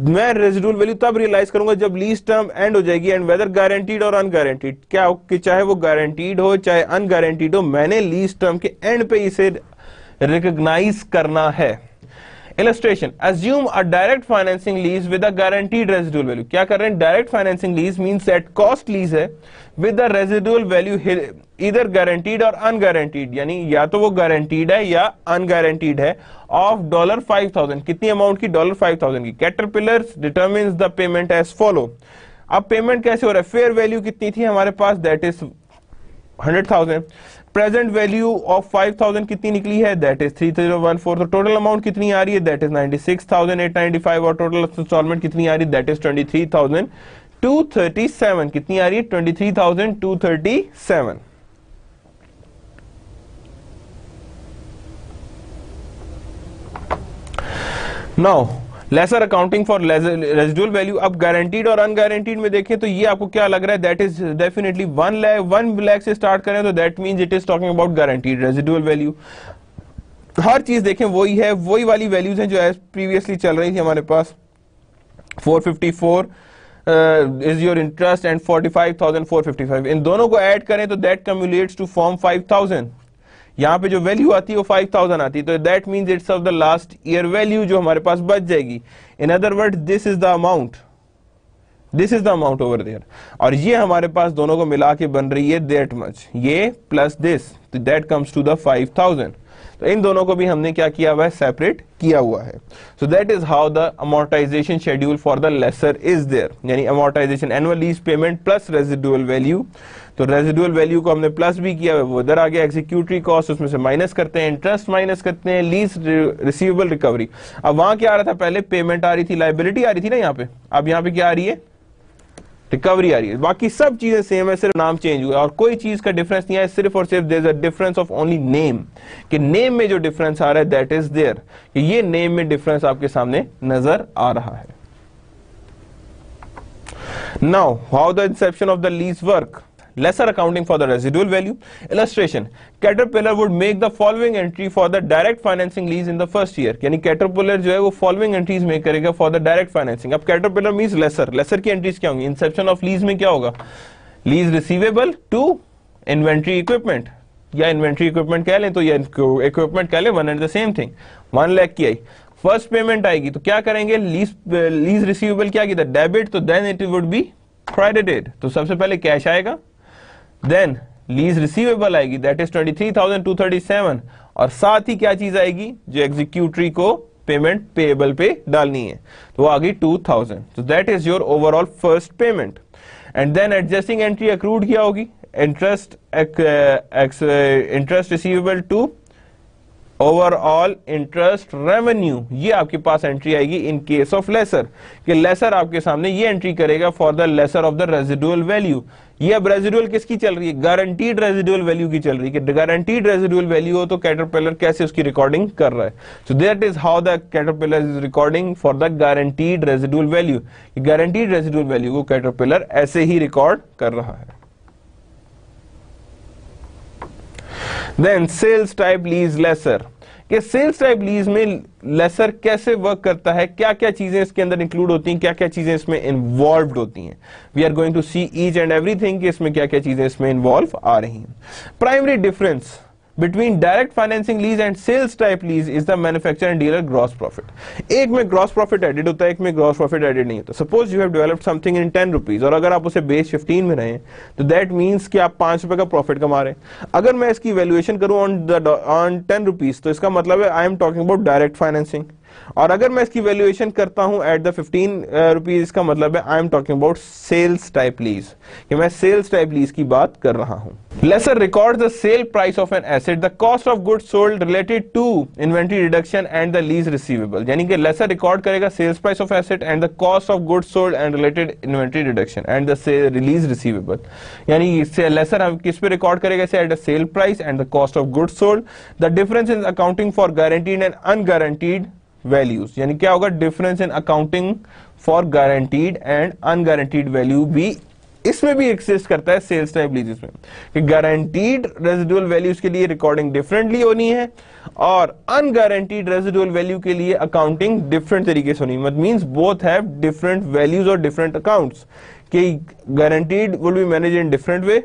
मैं residual value तब realize करूंगा जब lease term end हो जाएगी, and whether guaranteed और unguaranteed, क्या कि चाहे वो guaranteed हो चाहे unguaranteed हो, मैंने lease term के end पे इसे recognize करना है. Illustration, assume a direct financing lease with a guaranteed residual value. क्या कर रहे हैं, direct financing lease means that cost lease है with the residual value either guaranteed or unguaranteed, यानी या तो वो guaranteed है या unguaranteed है, of $5,000. कितनी अमाउंट की, $5,000 की. Caterpillar determines the payment as follow. अब पेमेंट कैसे हो रहा है, फेयर वैल्यू कितनी थी हमारे पास, that is 100,000. Present value of 5,000 कितनी निकली है, दैट इज 3014. तो टोटल अमाउंट कितनी आ रही है, दैट इज 96,895. और टोटल इंस्टॉलमेंट कितनी आ रही है, दैट इज 23,237. कितनी आ रही है, 23,237. Now lessor accounting for residual value. अब गारंटीड और अनगारंटीड में देखें तो ये आपको क्या लग रहा है, दैट इज डेफिनेटली 1 लाख से स्टार्ट करें तो that means it is talking about guaranteed residual value. हर चीज देखें वही है, वही वाली वैल्यूज हैं जो एज प्रीवियसली चल रही थी हमारे पास. 454 इज योर इंटरेस्ट एंड 45,455. इन दोनों को ऐड करें तो दैट कम्युलेट्स टू फॉर्म 5,000. यहाँ पे जो वैल्यू आती है वो 5,000 आती है, तो that means it's of the last year value जो हमारे पास बच जाएगी. In other word this is the amount, this is the amount over there. और ये हमारे पास दोनों को मिला के बन रही है दैट मच, ये प्लस दिस, तो दैट कम्स टू द 5,000. तो इन दोनों को भी हमने क्या किया हुआ है, सेपरेट किया हुआ है. So that is how the amortisation schedule for the lessor is there. यानी amortization annual lease payment plus residual value. तो रेजिडुअल वैल्यू को हमने प्लस भी किया है, वो इधर आ गया. एग्जीक्यूटरी कॉस्ट उसमें से माइनस करते हैं, इंटरेस्ट माइनस करते हैं, लीज रिसीवेबल रिकवरी. अब वहां क्या आ रहा था, पहले पेमेंट आ रही थी, लाइबिलिटी आ रही थी ना यहाँ पे. अब यहाँ पे क्या आ रही है, रिकवरी आ रही है. बाकी सब चीजें सेम है, सिर्फ नाम चेंज हुआ और कोई चीज का डिफरेंस नहीं है. सिर्फ और सिर्फ there is a difference of only name, कि नेम में जो डिफरेंस आ रहा है दैट इज देयर, कि ये नेम में डिफरेंस आपके सामने नजर आ रहा है. Now how the Inception of the lease work. Lesser accounting for the residual value. Illustration: Caterpillar would make the following entry for the direct financing lease in the first year. यानी Caterpillar जो है वो following entries make करेगा for the direct financing. अब Caterpillar means lesser. lesser की entries क्या होंगी? Inception of lease में क्या होगा? Lease receivable to inventory equipment, या inventory equipment कह लें तो या equipment कह लें, one and the same thing. 1 lakh की आई, फर्स्ट पेमेंट आएगी तो क्या करेंगे, लीज रिसीवेबल क्या की था, डेबिट, तो then it would be credited. तो सबसे पहले कैश आएगा, देन लीज रिसीवेबल आएगी दैट इज 23,237, और साथ ही क्या चीज आएगी, जो एग्जीक्यूटरी को पेमेंट पेएबल पे डालनी है, तो वो आ गई 2,000. तो that is your overall first payment. And then adjusting entry accrued क्या होगी, interest receivable to overall interest revenue, ये आपके पास एंट्री आएगी इन केस ऑफ लेसर, कि लेसर आपके सामने ये एंट्री करेगा for the lessor of the residual value. ये अब रेजिडुअल किसकी चल रही है, गारंटीड रेजिडुअल वैल्यू की चल रही है, कि गारंटीड रेजिडुअल वैल्यू हो तो कैटरपिलर कैसे उसकी रिकॉर्डिंग कर रहा है. So that is how the Caterpillar is recording for the guaranteed residual value. Guaranteed residual value को कैटरपिलर ऐसे ही रिकॉर्ड कर रहा है. Then sales type lease lessor, कि सेल्स टाइप लीज में लेसर कैसे वर्क करता है, क्या क्या चीजें इसके अंदर इंक्लूड होती हैं, क्या क्या चीजें इसमें इन्वॉल्व होती हैं. We are going to see each and everything कि इसमें क्या क्या चीजें इसमें इन्वॉल्व आ रही हैं. Primary difference between direct financing lease and sales type lease is the manufacturer and dealer gross profit. एक में gross profit added होता है, एक में gross profit added नहीं होता. Suppose you have developed something in 10 rupees और अगर आप उसे बेस 15 में रहे तो that means कि आप 5 रुपए का प्रॉफिट कमा रहे हैं. अगर मैं इसकी वैल्यूएशन करूं on 10 rupees तो इसका मतलब है I am talking about direct financing. और अगर मैं इसकी वैल्यूएशन करता हूं एट द 15 रुपीज, इसका मतलब है I am talking about sales type lease, कि मैं सेल्स टाइप लीज की बात कर रहा हूं. Lessor record the sale price of an asset, the cost of goods sold related to inventory reduction and the lease receivable. यानी कि lessor record करेगा sales price of asset and the cost of goods sold and related inventory reduction and the lease receivable. यानी इससे lessor हम किस पे record करेगा, at the sale price and the cost of goods sold. The difference in accounting for guaranteed and unguaranteed values, यानी क्या होगा, difference in accounting for guaranteed and unguaranteed value भी इसमें भी एग्जिस्ट करता है सेल्स टाइप लीजेस में, कि गारंटीड रेजिडुअल वैल्यूज के लिए रिकॉर्डिंग डिफरेंटली होनी है और अनगारंटीड रेजिडुअल वैल्यू के लिए अकाउंटिंग डिफरेंट तरीके से होनी है. Means both have different values और डिफरेंट अकाउंट्स, कि guaranteed will be manage in different way,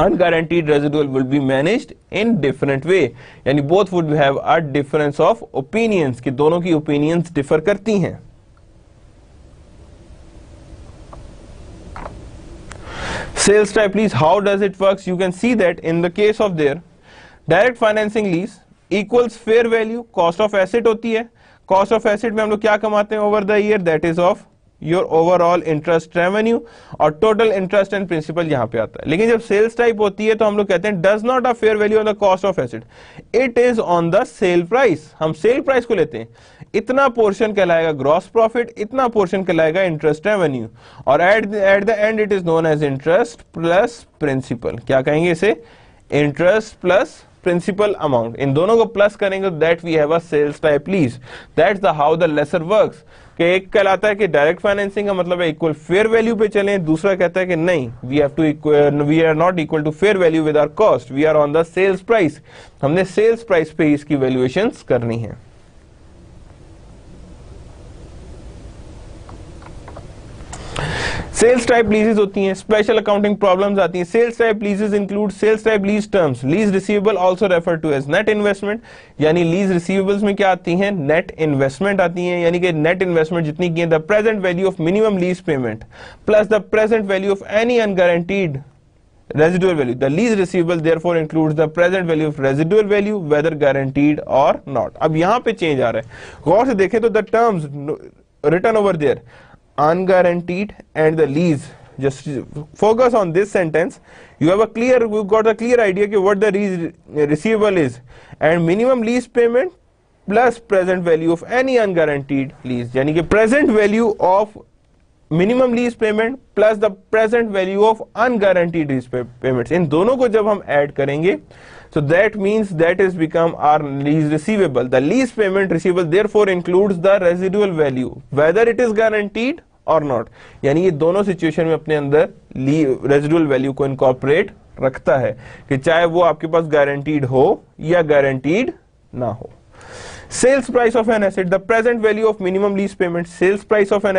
unguaranteed residual will be managed in different way. यानी both would have a difference of opinions, कि दोनों की opinions differ करती हैं. Sales type lease, how does it works? You can see that in the case of their direct financing lease equals fair value, cost of asset होती है. Cost of asset में हम लोग क्या कमाते हैं over the year, that is of your overall interest revenue, और total interest and principal यहां पे आता है. लेकिन जब सेल्स टाइप होती है तो हम लोग कहते हैं does not a fair value on the cost of asset, it is on the sale price. हम सेल प्राइस को लेते हैं, इतना पोर्शन कहलाएगा ग्रॉस प्रॉफिट, इतना पोर्शन कहलाएगा इंटरेस्ट रेवेन्यू, और at the end it is known as interest plus principal. क्या कहेंगे इसे, इंटरेस्ट प्लस प्रिंसिपल अमाउंट. इन दोनों को प्लस करेंगे that we have a sales type lease. That's the how the lesser works. कि एक कहलाता है कि डायरेक्ट फाइनेंसिंग का मतलब है इक्वल फेयर वैल्यू पे चलें, दूसरा कहता है कि नहीं, we are not equal to fair value with our cost, we are on the sales price. हमने सेल्स प्राइस पे इसकी वैल्यूएशंस करनी है. सेल्स टाइप लीजेस होती हैं, स्पेशल अकाउंटिंग प्रॉब्लम्स आती हैं. Sales type leases include sales type lease terms, lease receivable also refer to as net investment. यानी लीज रिसीवेबल्स में क्या आती हैं, नेट इन्वेस्टमेंट आती हैं, यानी कि नेट इन्वेस्टमेंट जितनी की है, the present value of minimum lease payment plus the present value of any unguaranteed residual value. The lease receivable therefore includes the present value of residual value whether guaranteed or not. अब यहाँ पे change आ रहा है, गौर से देखें तो the terms written over there, unguaranteed and the lease, just focus on this sentence. You've got a clear idea कि what the receivable is, and minimum lease payment plus present value of any unguaranteed lease, यानी कि present value of minimum lease payment plus the present value of unguaranteed lease payments, इन दोनों को जब हम add करेंगे, so that means that is become our lease receivable. The lease payment receivable therefore includes the residual value whether it is guaranteed or not. यानी ये दोनों situation में अपने अंदर रेजिडुअल वैल्यू को इनकॉर्पोरेट रखता है कि चाहे वो आपके पास गारंटीड हो या गारंटीड ना हो. Sales price of an asset, the present value of minimum lease payment. Sales price of an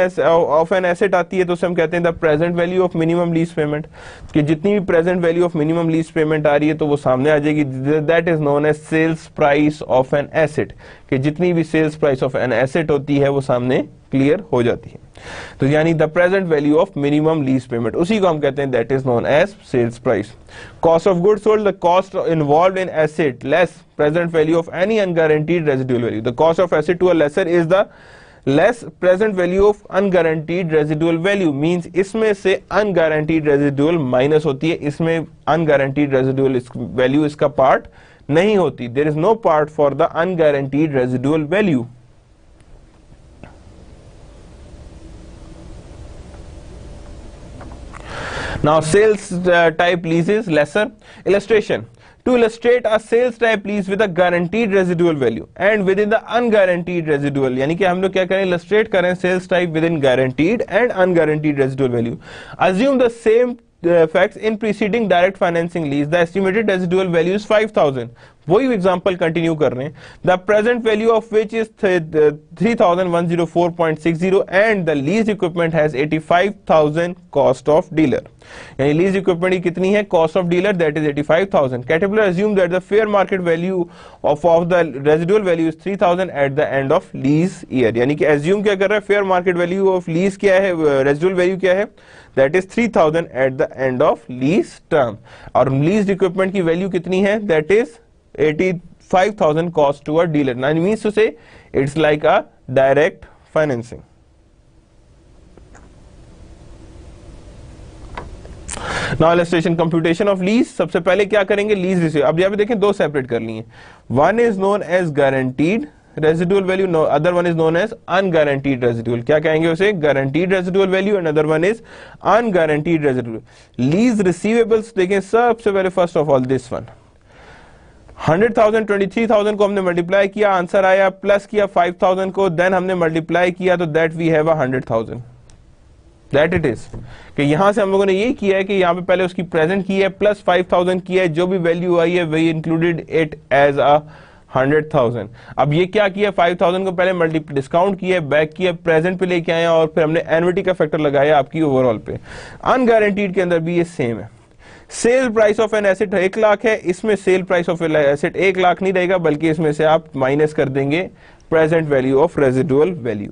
asset आती है तो उसे हम कहते हैं the present value of minimum lease payment, कि जितनी भी present value of minimum lease payment आ रही है तो वो सामने आ जाएगी. That is known as sales price of an asset, कि जितनी भी sales price of an asset होती है वो सामने क्लियर हो जाती है. तो यानी the present value of minimum lease payment, उसी को हम कहते हैं that is known as sales price. Cost of goods sold, the cost involved in asset less present value of any unguaranteed residual value. The cost of asset to a lesser is the less present value of unguaranteed residual value. Means इसमें से unguaranteed residual minus होती है, इसमें unguaranteed residual value इसका part नहीं होती. There is no part for the unguaranteed residual value. Now sales type leases lesser. Illustration. To illustrate a sales type lease with a guaranteed residual value and within the unguaranteed residual, यानी कि हम लोग क्या करें, illustrate करें sales type within guaranteed and unguaranteed residual value. Assume the same facts in preceding direct financing lease. The estimated residual value is 5,000. वही example continue कर रहे हैं. The present value of which is 3104.60 and the lease equipment has 85,000 cost of dealer. यानी lease equipment की कितनी है, cost of dealer, that is 85,000. Caterpillar assume that the fair market value of the residual value is 3,000 eight the end of lease year. यानी कि assume क्या कर रहा है, fair market value of lease क्या है, रेजिडुअल वैल्यू क्या है, that is 3,000 eight the end of lease term. और लीज इक्विपमेंट की वैल्यू कितनी है, that is 85,000 cost to a dealer. Now it means to say it's like a direct financing. Now illustration computation of lease. सबसे पहले क्या करेंगे, lease receive. अब यहाँ पे देखें दो सेपरेट कर लिए. One is known as guaranteed residual value, no other one is known as unguaranteed residual. क्या कहेंगे उसे, guaranteed residual value and other one is unguaranteed residual. Lease receivables देखें सबसे पहले first of all this one 100,000 23,000 को हमने multiply किया, answer आया, प्लस किया 5,000 को, देन हमने मल्टीप्लाई किया तो that we have 100,000. That it is कि यहां से हम लोगों ने ये किया है कि यहां पे पहले उसकी प्रेजेंट की है प्लस 5,000 किया है, जो भी वैल्यू आई है वही इंक्लूडेड इट एज अ 100,000. अब ये क्या किया, 5,000 को पहले डिस्काउंट किया, बैक किया, प्रेजेंट पे लेके आए और फिर हमने एन्युटी का फैक्टर लगाया आपकी ओवरऑल पे. अनगारंटीड के अंदर भी ये सेम है. Cell price of an asset 1 lakh है, इसमें cell price of asset 1 lakh नहीं रहेगा, बल्कि इसमें से आप माइनस कर देंगे present value of residual value.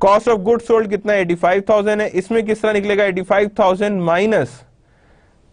Cost of goods sold कितना, 85,000 है, इसमें किस तरह निकलेगा, 85,000 माइनस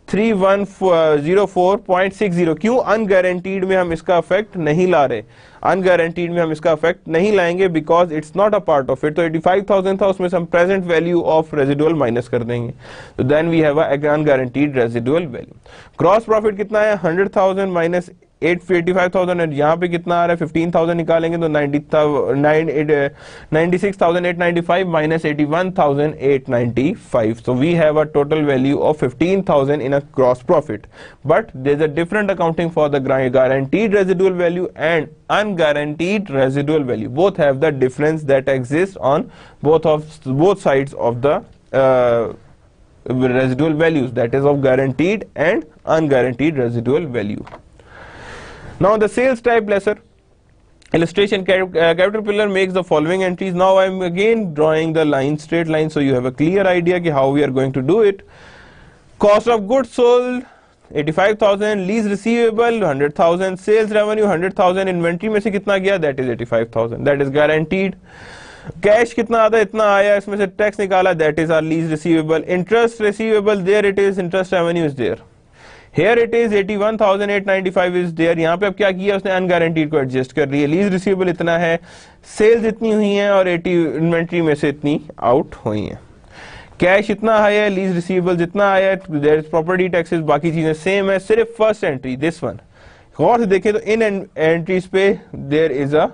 3104.60. क्यों, अनगारंटीड में हम इसका इफेक्ट नहीं ला रहे, अनगारंटीड में हम इसका इफेक्ट नहीं लाएंगे because it's not a part of it. तो 85,000 था, उसमें से हम present value of residual minus कर देंगे, तो then we have unguaranteed residual value. Gross profit कितना है, 100,000 माइनस 85,000 है, यहाँ पे कितना आ रहा है, 15,000 निकालेंगे तो 96,895 minus 81,895. So we have a total value of 15,000 in a gross profit. But there is a different accounting for the guaranteed residual value and unguaranteed residual value. Both have the difference that exists on both sides of the residual values, that is of guaranteed and unguaranteed residual value. Now the sales type lesser. Illustration, Caterpillar makes the following entries. Now I am again drawing the line, straight line, so you have a clear idea ki how we are going to do it. Cost of goods sold 85,000, lease receivable 100,000, sales revenue 100,000, inventory में से कितना गया, that is 85,000, that is guaranteed. Cash कितना आता है, इतना आया, इसमें से टैक्स निकाला, that is our lease receivable. Interest receivable, there it is, interest revenue is there. Here it is 81,895 is there. यहाँ पे अब क्या किया उसने, अनगारंटीड को एडजस्ट कर रही है. लीज रिसीवेबल इतना है, सेल्स इतनी हुई हैं और 80 इन्वेंट्री में से इतनी आउट हुई हैं. कैश इतना हाई है, लीज रिसीवेबल जितना आया है, देयर इज प्रॉपर्टी टैक्सेस, बाकी चीजें सेम है, सिर्फ फर्स्ट एंट्री दिस वन गौर से देखें तो इन एंट्रीज पे there is a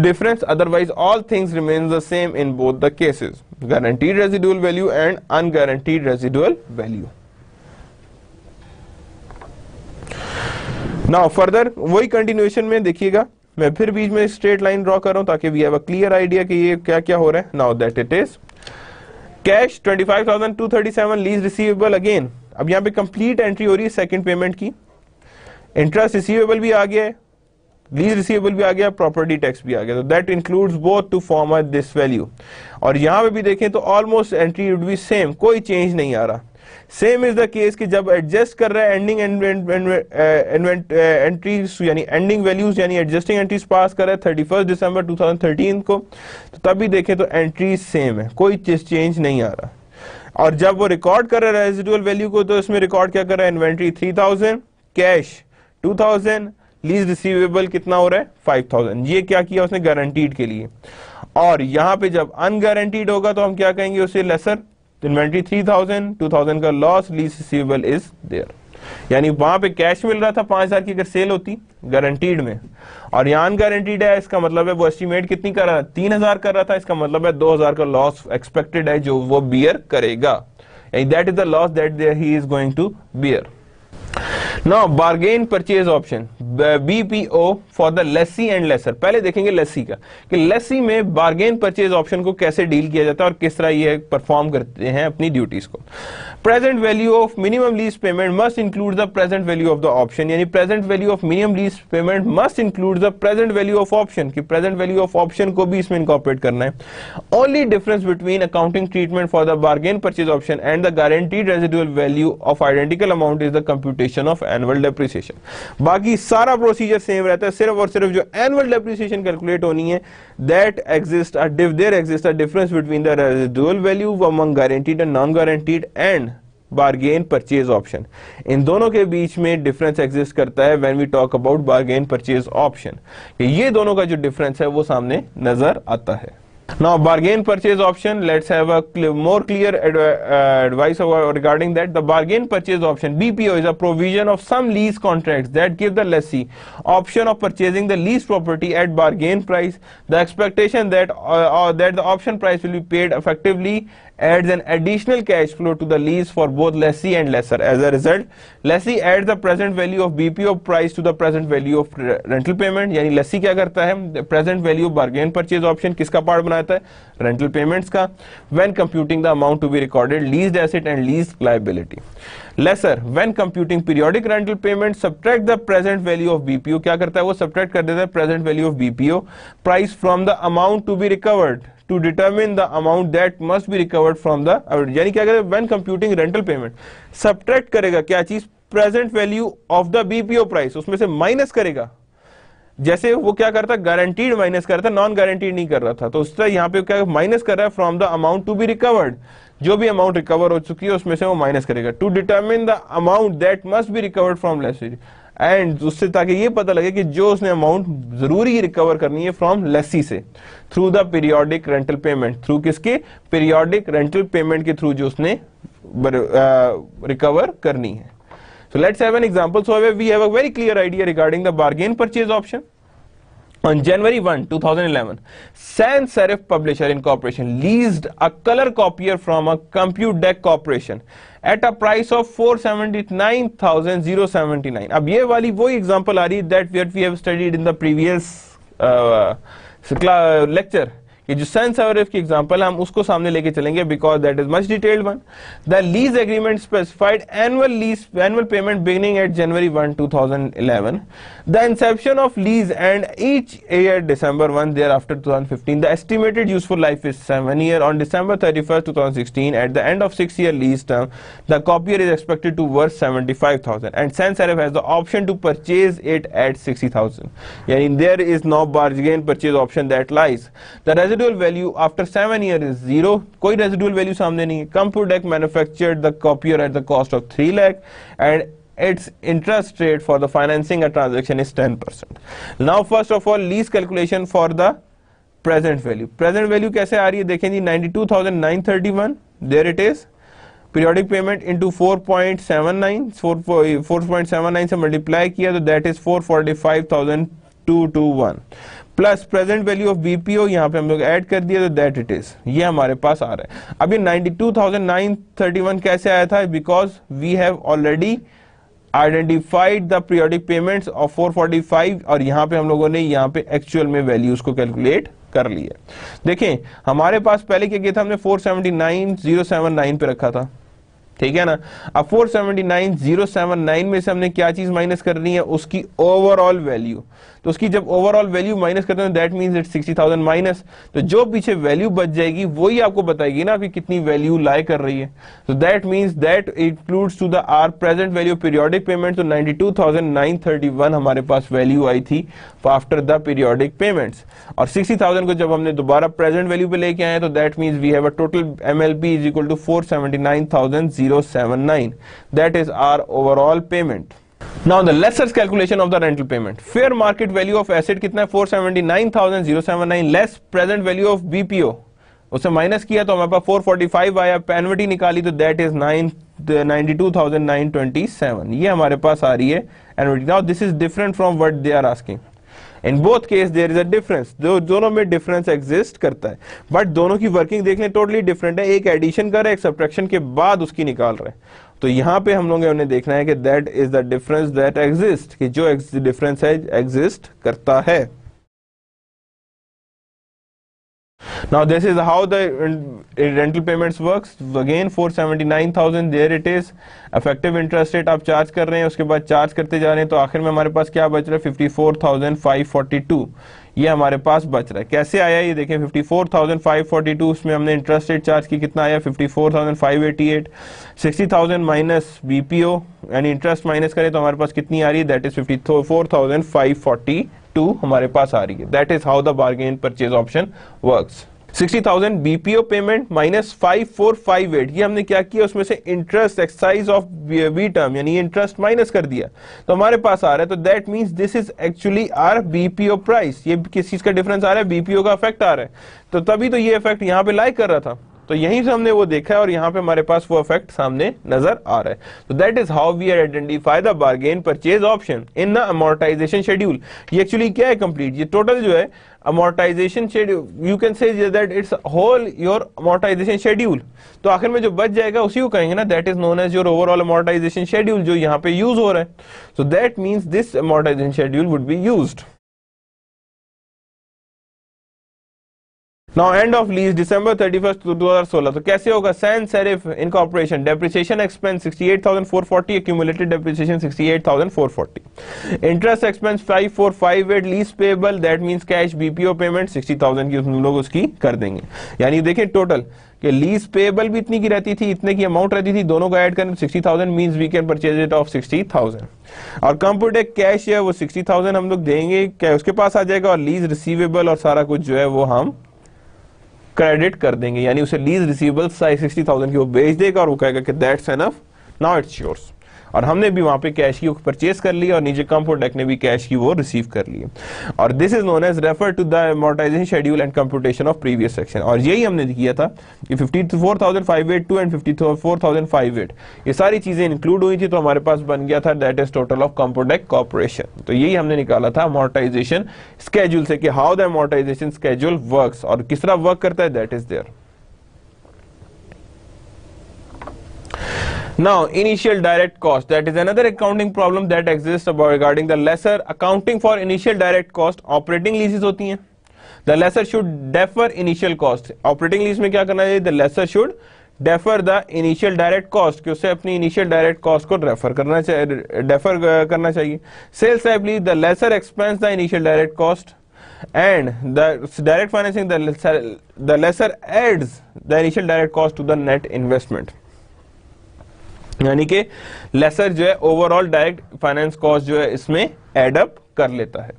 difference, otherwise all things remains the same in both the cases, guaranteed residual value and unguaranteed residual value. Now further वही continuation में देखिएगा, मैं फिर बीच में स्ट्रेट लाइन ड्रॉ कर रहा हूं ताकि we have a clear idea कि ये क्या क्या हो रहा है. Now that it is cash 25,237 lease receivable. Again अब यहाँ पे कंप्लीट एंट्री हो रही है सेकंड पेमेंट की, इंटरेस्ट रिसीवेबल भी आ गया है, लीज रिसीवेबल भी आ गया, प्रॉपर्टी टैक्स भी आ गया, तो that includes both to form this value. और यहां पे भी देखें तो almost entry would be same, कोई चेंज नहीं आ रहा. सेम इज द केस कि जब एडजस्ट कर रहा है एंडिंग एंट्रीज यानी एंडिंग वैल्यूज यानी एडजस्टिंग एंट्रीज पास कर रहा है 31 दिसंबर 2013 को, तो तब भी देखें तो एंट्रीज सेम है, कोई चेंज नहीं आ रहा. और जब वो रिकॉर्ड कर रहा है रेजिडुअल वैल्यू को, तो इसमें रिकॉर्ड क्या कर रहा है, इन्वेंट्री 3000, कैश 2000, लीज रिसीवेबल कितना हो रहा है 5000. ये क्या किया उसने, गारंटीड के लिए. और यहां पे जब अनगारंटीड होगा तो हम क्या कहेंगे उसे, लेसर. इन्वेंट्री 3000, 2000 का loss, lease receivable is there. यानी वहां पे कैश मिल रहा था 5000 की अगर सेल होती गारंटीड में, और यहाँ अनगारंटीड है, इसका मतलब है वो एस्टिमेट कितनी कर रहा है, 3000 कर रहा था, इसका मतलब है 2000 का लॉस एक्सपेक्टेड है जो वो बियर करेगा. That is the loss that he is going to bear. Now bargain purchase option BPO for the lessee and lessor. पहले देखेंगे लेसी का कि लेसी में बार्गेन परचेज ऑप्शन को कैसे डील किया जाता है और किस तरह ये परफॉर्म करते हैं अपनी ड्यूटीज को. Present value of minimum lease payment must include the present value of the option. यानी present value of minimum lease payment must include the present value of option, कि प्रेजेंट वैल्यू ऑफ ऑप्शन को भी इसमें incorporate करना है. Only difference between accounting treatment for the bargain purchase option and the guaranteed residual value of identical amount is the computation of annual depreciation. बाकी सारा procedure same रहता है, सिर्फ और सिर्फ जो एनुअल डेप्रिसिएशन कैलकुलेट होनी है, that exist there exist a difference between the residual value among guaranteed and non guaranteed and bargain purchase option. इन दोनों के बीच में डिफरेंस एग्जिस्ट करता है when we talk about bargain purchase option. ये दोनों का जो डिफरेंस है वो सामने नजर आता है. Now bargain purchase option, let's have a more clear advice regarding that. The bargain purchase option BPO is a provision of some lease contracts that give the lessee option of purchasing the lease property at bargain price. The expectation that that the option price will be paid effectively adds an additional cash flow to the lease for both lessee and lessor. As a result, lessee adds the present value of BPO price to the present value of rental payment. यानी lessee क्या करता है, present value bargain purchase option किसका part बनाता है, rental payments का, when computing the amount to be recorded, leased asset and leased liability. Lessor when computing periodic rental payment subtract the present value of BPO. क्या करता है वो, subtract कर देता है present value of BPO price from the amount to be recovered to determine the amount that must be recovered from the, यानी क्या कहते हैं, when computing rental payment subtract करेगा क्या चीज, present value of the BPO price, उसमें से minus करेगा. जैसे वो क्या करता है, गारंटीड माइनस करता है, नॉन गारंटीड नहीं कर रहा था, तो उस तरह यहाँ पे क्या माइनस कर रहा है from the amount to be recovered. जो भी अमाउंट रिकवर हो चुकी है उसमें से वो माइनस करेगा to determine the amount that must be recovered from lessee, and उससे ताकि ये पता लगे कि जो उसने अमाउंट जरूरी रिकवर करनी है फ्रॉम लेसी से, through the periodic rental payment, through किसके, पीरियोडिक रेंटल पेमेंट के थ्रू जो उसने रिकवर करनी है. So let's have an example. So we have a very clear idea regarding the bargain purchase option. On January 1, 2011, Sans Serif Publisher Incorporation leased a color copier from a CompuDeck Corporation at a price of 479,079. अब ये वाली वही example आ रही है that we have studied in the previous lecture. ये जो Sans Serif की example हम उसको सामने लेके चलेंगे because that is much detailed one. The lease agreement specified annual payment beginning at January 1, 2011. The inception of lease and each year December 1 thereafter 2015. The estimated useful life is 7 years. On December 31st, 2016, at the end of 6-year lease term, the copier is expected to worth 75,000 and Sans Serif has the option to purchase it at 60,000. Yani there is no bargain purchase option that lies. The residual residual after 7 years is 0, कोई residual value सामने नहीं है. Computech manufactured the copier at the cost of 3 lakh and its interest rate for the financing a transaction is 10%. Now first of all lease calculation for the present value. Present value कैसे आ रही है देखें जी, 92,931 there it is. Periodic payment into 4.79 से multiply किया तो that is 445,221 plus present value of BPO यहाँ पे हम लोग ऐड कर दिया तो दैट इट इज, ये हमारे पास आ रहा है. अब ये 92,931 कैसे आया था, because we have already identified the periodic payments of 445 और यहाँ पे हम लोगों ने यहाँ पे एक्चुअल में वैल्यूज को कैलकुलेट कर लिया. देखें हमारे पास पहले क्या किया था, हमने 479,079 पे रखा था, ठीक है ना. अब 479,079 में से हमने क्या चीज माइनस करनी है, उसकी ओवरऑल वैल्यू. तो उसकी जब ओवरऑल वैल्यू माइनस करते हैं दैट मींस इट्स 60,000 माइनस, तो जो पीछे वैल्यू बच जाएगी वही आपको बताएगी ना आपकी कितनी वैल्यू लाई कर रही है. तो that means that includes to the our present value periodic payment. तो 92,931 हमारे पास वैल्यू आई थी आफ्टर द पीरियोडिक पेमेंट्स, और 60,000 को जब हमने दोबारा प्रेजेंट वैल्यू पे लेके आए तो that means we have a total MLP is equal to 479,079. That is our overall payment. Now the lessers calculation of the rental payment. Fair market value of asset कितना है, 479,079 less present value of BPO. उसे minus किया तो हमारे पास 445 आया, penalty निकाली तो that is 92,927. ये हमारे पास आ रही है annuity. Now this is different from what they are asking. In both case there is a difference, दोनों में डिफरेंस एग्जिस्ट करता है, बट दोनों की वर्किंग देख लें टोटली डिफरेंट है. एक एडिशन कर रहे हैं, एक सब्ट्रैक्शन के बाद उसकी निकाल रहे हैं. तो यहाँ पे हम लोगों ने देखना है कि that is the difference that exist, कि जो डिफरेंस है एग्जिस्ट करता है. Now this is how the rental payments works. Again 479,000 there it is. Effective interest rate आप चार्ज कर रहे हैं, उसके बाद चार्ज करते जा रहे हैं, तो आखिर में हमारे पास क्या बच रहा है, 54,542. ये हमारे पास बच रहा है. कैसे आया ये देखें, 54,542 उसमें हमने इंटरेस्ट रेट चार्ज की, कितना आया 54,588. 60,000 माइनस बीपीओ यानी इंटरेस्ट माइनस करें तो हमारे पास कितनी आ रही है, दैट इज 54,542 हमारे पास आ रही है. That is how the bargain purchase option works. 60,000 BPO payment minus 5458, ये हमने क्या किया, उसमें से interest excise of B term यानी इंटरेस्ट माइनस कर दिया तो हमारे पास आ रहा है. तो that means this is actually our BPO price. ये किस चीज का डिफरेंस आ रहा है, बीपीओ का इफेक्ट आ रहा है. तो तभी तो ये इफेक्ट यहाँ पे लाई कर रहा था, तो यहीं से हमने वो देखा है और यहाँ पे हमारे पास वो इफेक्ट सामने नजर आ रहा है. तो that is how we identify the bargain purchase option in the amortisation schedule. ये एक्चुअली क्या है, कंप्लीट ये टोटल जो है amortisation schedule, you can say that it's whole your amortisation schedule. तो आखिर में जो बच जाएगा उसी को कहेंगे ना, that is known as your overall amortisation schedule, जो यहाँ पे यूज हो रहा है. So that means this amortisation schedule would be used. Now end of lease December 31st 2016. तो कैसे होगा, Sans Serif Incorporation depreciation expense 68,440, accumulated depreciation 68,440, interest expense 5458, lease payable that means cash BPO payment 60,000 की हम लोग उसकी कर देंगे. यानी देखें टोटल कि लीज पेबल भी इतनी की रहती थी, इतने की अमाउंट रहती थी, दोनों को ऐड करें 60,000 means we can purchase it of 60,000. और कंप्यूटेक कैश है वो 60,000 हम लोग देंगे, क्या उसके पास आ जाएगा, और लीज रिसीवेबल और सारा कुछ जो है वो हम क्रेडिट कर देंगे. यानी उसे लीज रिसीवेबल 60,000 की वो बेच देगा और वो कहेगा कि that's enough, now it's yours. और हमने भी वहां पे कैश की परचेज कर लिया और नीचे कंप्यूटेक ने भी कैश की वो रिसीव कर ली. और this is known as refer to the amortisation schedule and computation of previous section. और यही हमने किया था कि 54,582 एंड 54,508 ये सारी चीजें इंक्लूड हुई थी, तो हमारे पास बन गया था that is total of Computech Corporation. तो यही हमने निकाला था अमोर्टाइजेशन स्केड्यूल से कि how the amortisation schedule works और किस तरह वर्क करता है, that is there. Now, initial direct cost, that is another accounting problem that exists about regarding the lessor. Accounting for initial direct cost, operating leases होती हैं. The lessor should defer initial cost. Operating lease में क्या करना चाहिए? The lessor should defer the initial direct cost, कि उसे अपनी initial direct cost को defer करना चाहिए. Sales type lease, the lessor expense the initial direct cost. And the direct financing, the lessor adds the initial direct cost to the net investment. यानी कि laser जो है ओवरऑल डायरेक्ट फाइनेंस कॉस्ट जो है इसमें add up कर लेता है।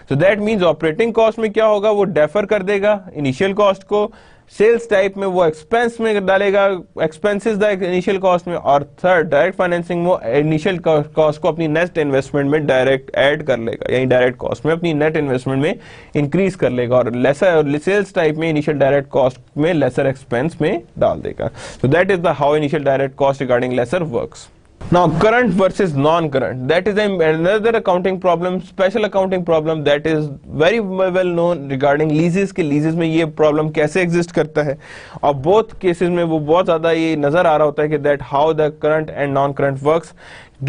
So that means operating cost में क्या होगा, वो डेफर कर देगा इनिशियल कॉस्ट को, सेल्स टाइप में वो एक्सपेंस में डालेगा, एक्सपेंसेस द इनिशियल कॉस्ट में, और थर्ड डायरेक्ट फाइनेंसिंग वो इनिशियल कॉस्ट को अपनी नेट इन्वेस्टमेंट में डायरेक्ट ऐड कर लेगा, यानी डायरेक्ट कॉस्ट में अपनी नेट इन्वेस्टमेंट में इंक्रीज कर लेगा, और लेसर सेल्स टाइप में इनिशियल डायरेक्ट कॉस्ट में लेसर एक्सपेंस में डाल देगा। So that is the how initial direct cost regarding lessor works. Now current versus non-current, that is another accounting problem, special accounting problem that is very well known regarding leases के leases में ये problem कैसे exist करता है, और both cases में वो बहुत ज़्यादा ये नज़र आ रहा होता है कि that how the current and non-current works.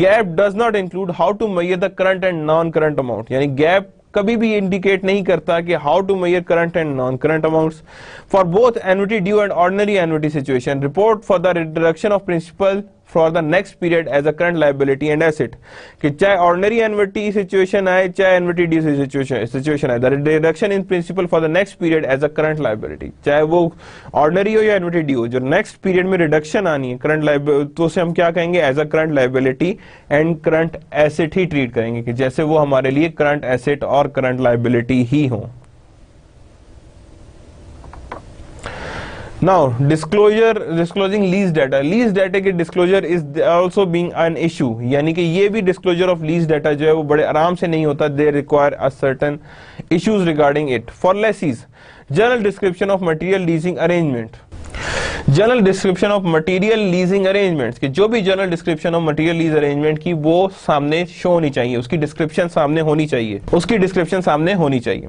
GAAP does not include how to measure the current and non-current amount, यानी GAAP कभी भी इंडिकेट नहीं करता कि how to measure current and non current amounts for both annuity due and ordinary annuity situation, report for the reduction of principal for the next period as a current liability and asset, कि चाहे ordinary annuity situation आए चाहे annuity due situation आए, the reduction in principal for the next period as a current liability, चाहे वो ordinary हो या annuity due, जो नेक्स्ट पीरियड में रिडक्शन आनी है करंट लायबिलिटी, तो उसे हम क्या कहेंगे, as a current liability and current asset ही ट्रीट करेंगे, कि जैसे वो हमारे लिए करंट एसेट और करंट लायबिलिटी ही हो। Now disclosing lease data, lease data के disclosure is also being an issue, यानी कि ये भी disclosure of lease data जो है वो बड़े आराम से नहीं होता, they require a certain issues regarding it. For lessees, general description of material leasing arrangement, general description of material leasing arrangements, कि जो भी general description of material lease arrangement की वो सामने शो होनी चाहिए, उसकी डिस्क्रिप्शन सामने होनी चाहिए, उसकी डिस्क्रिप्शन सामने होनी चाहिए।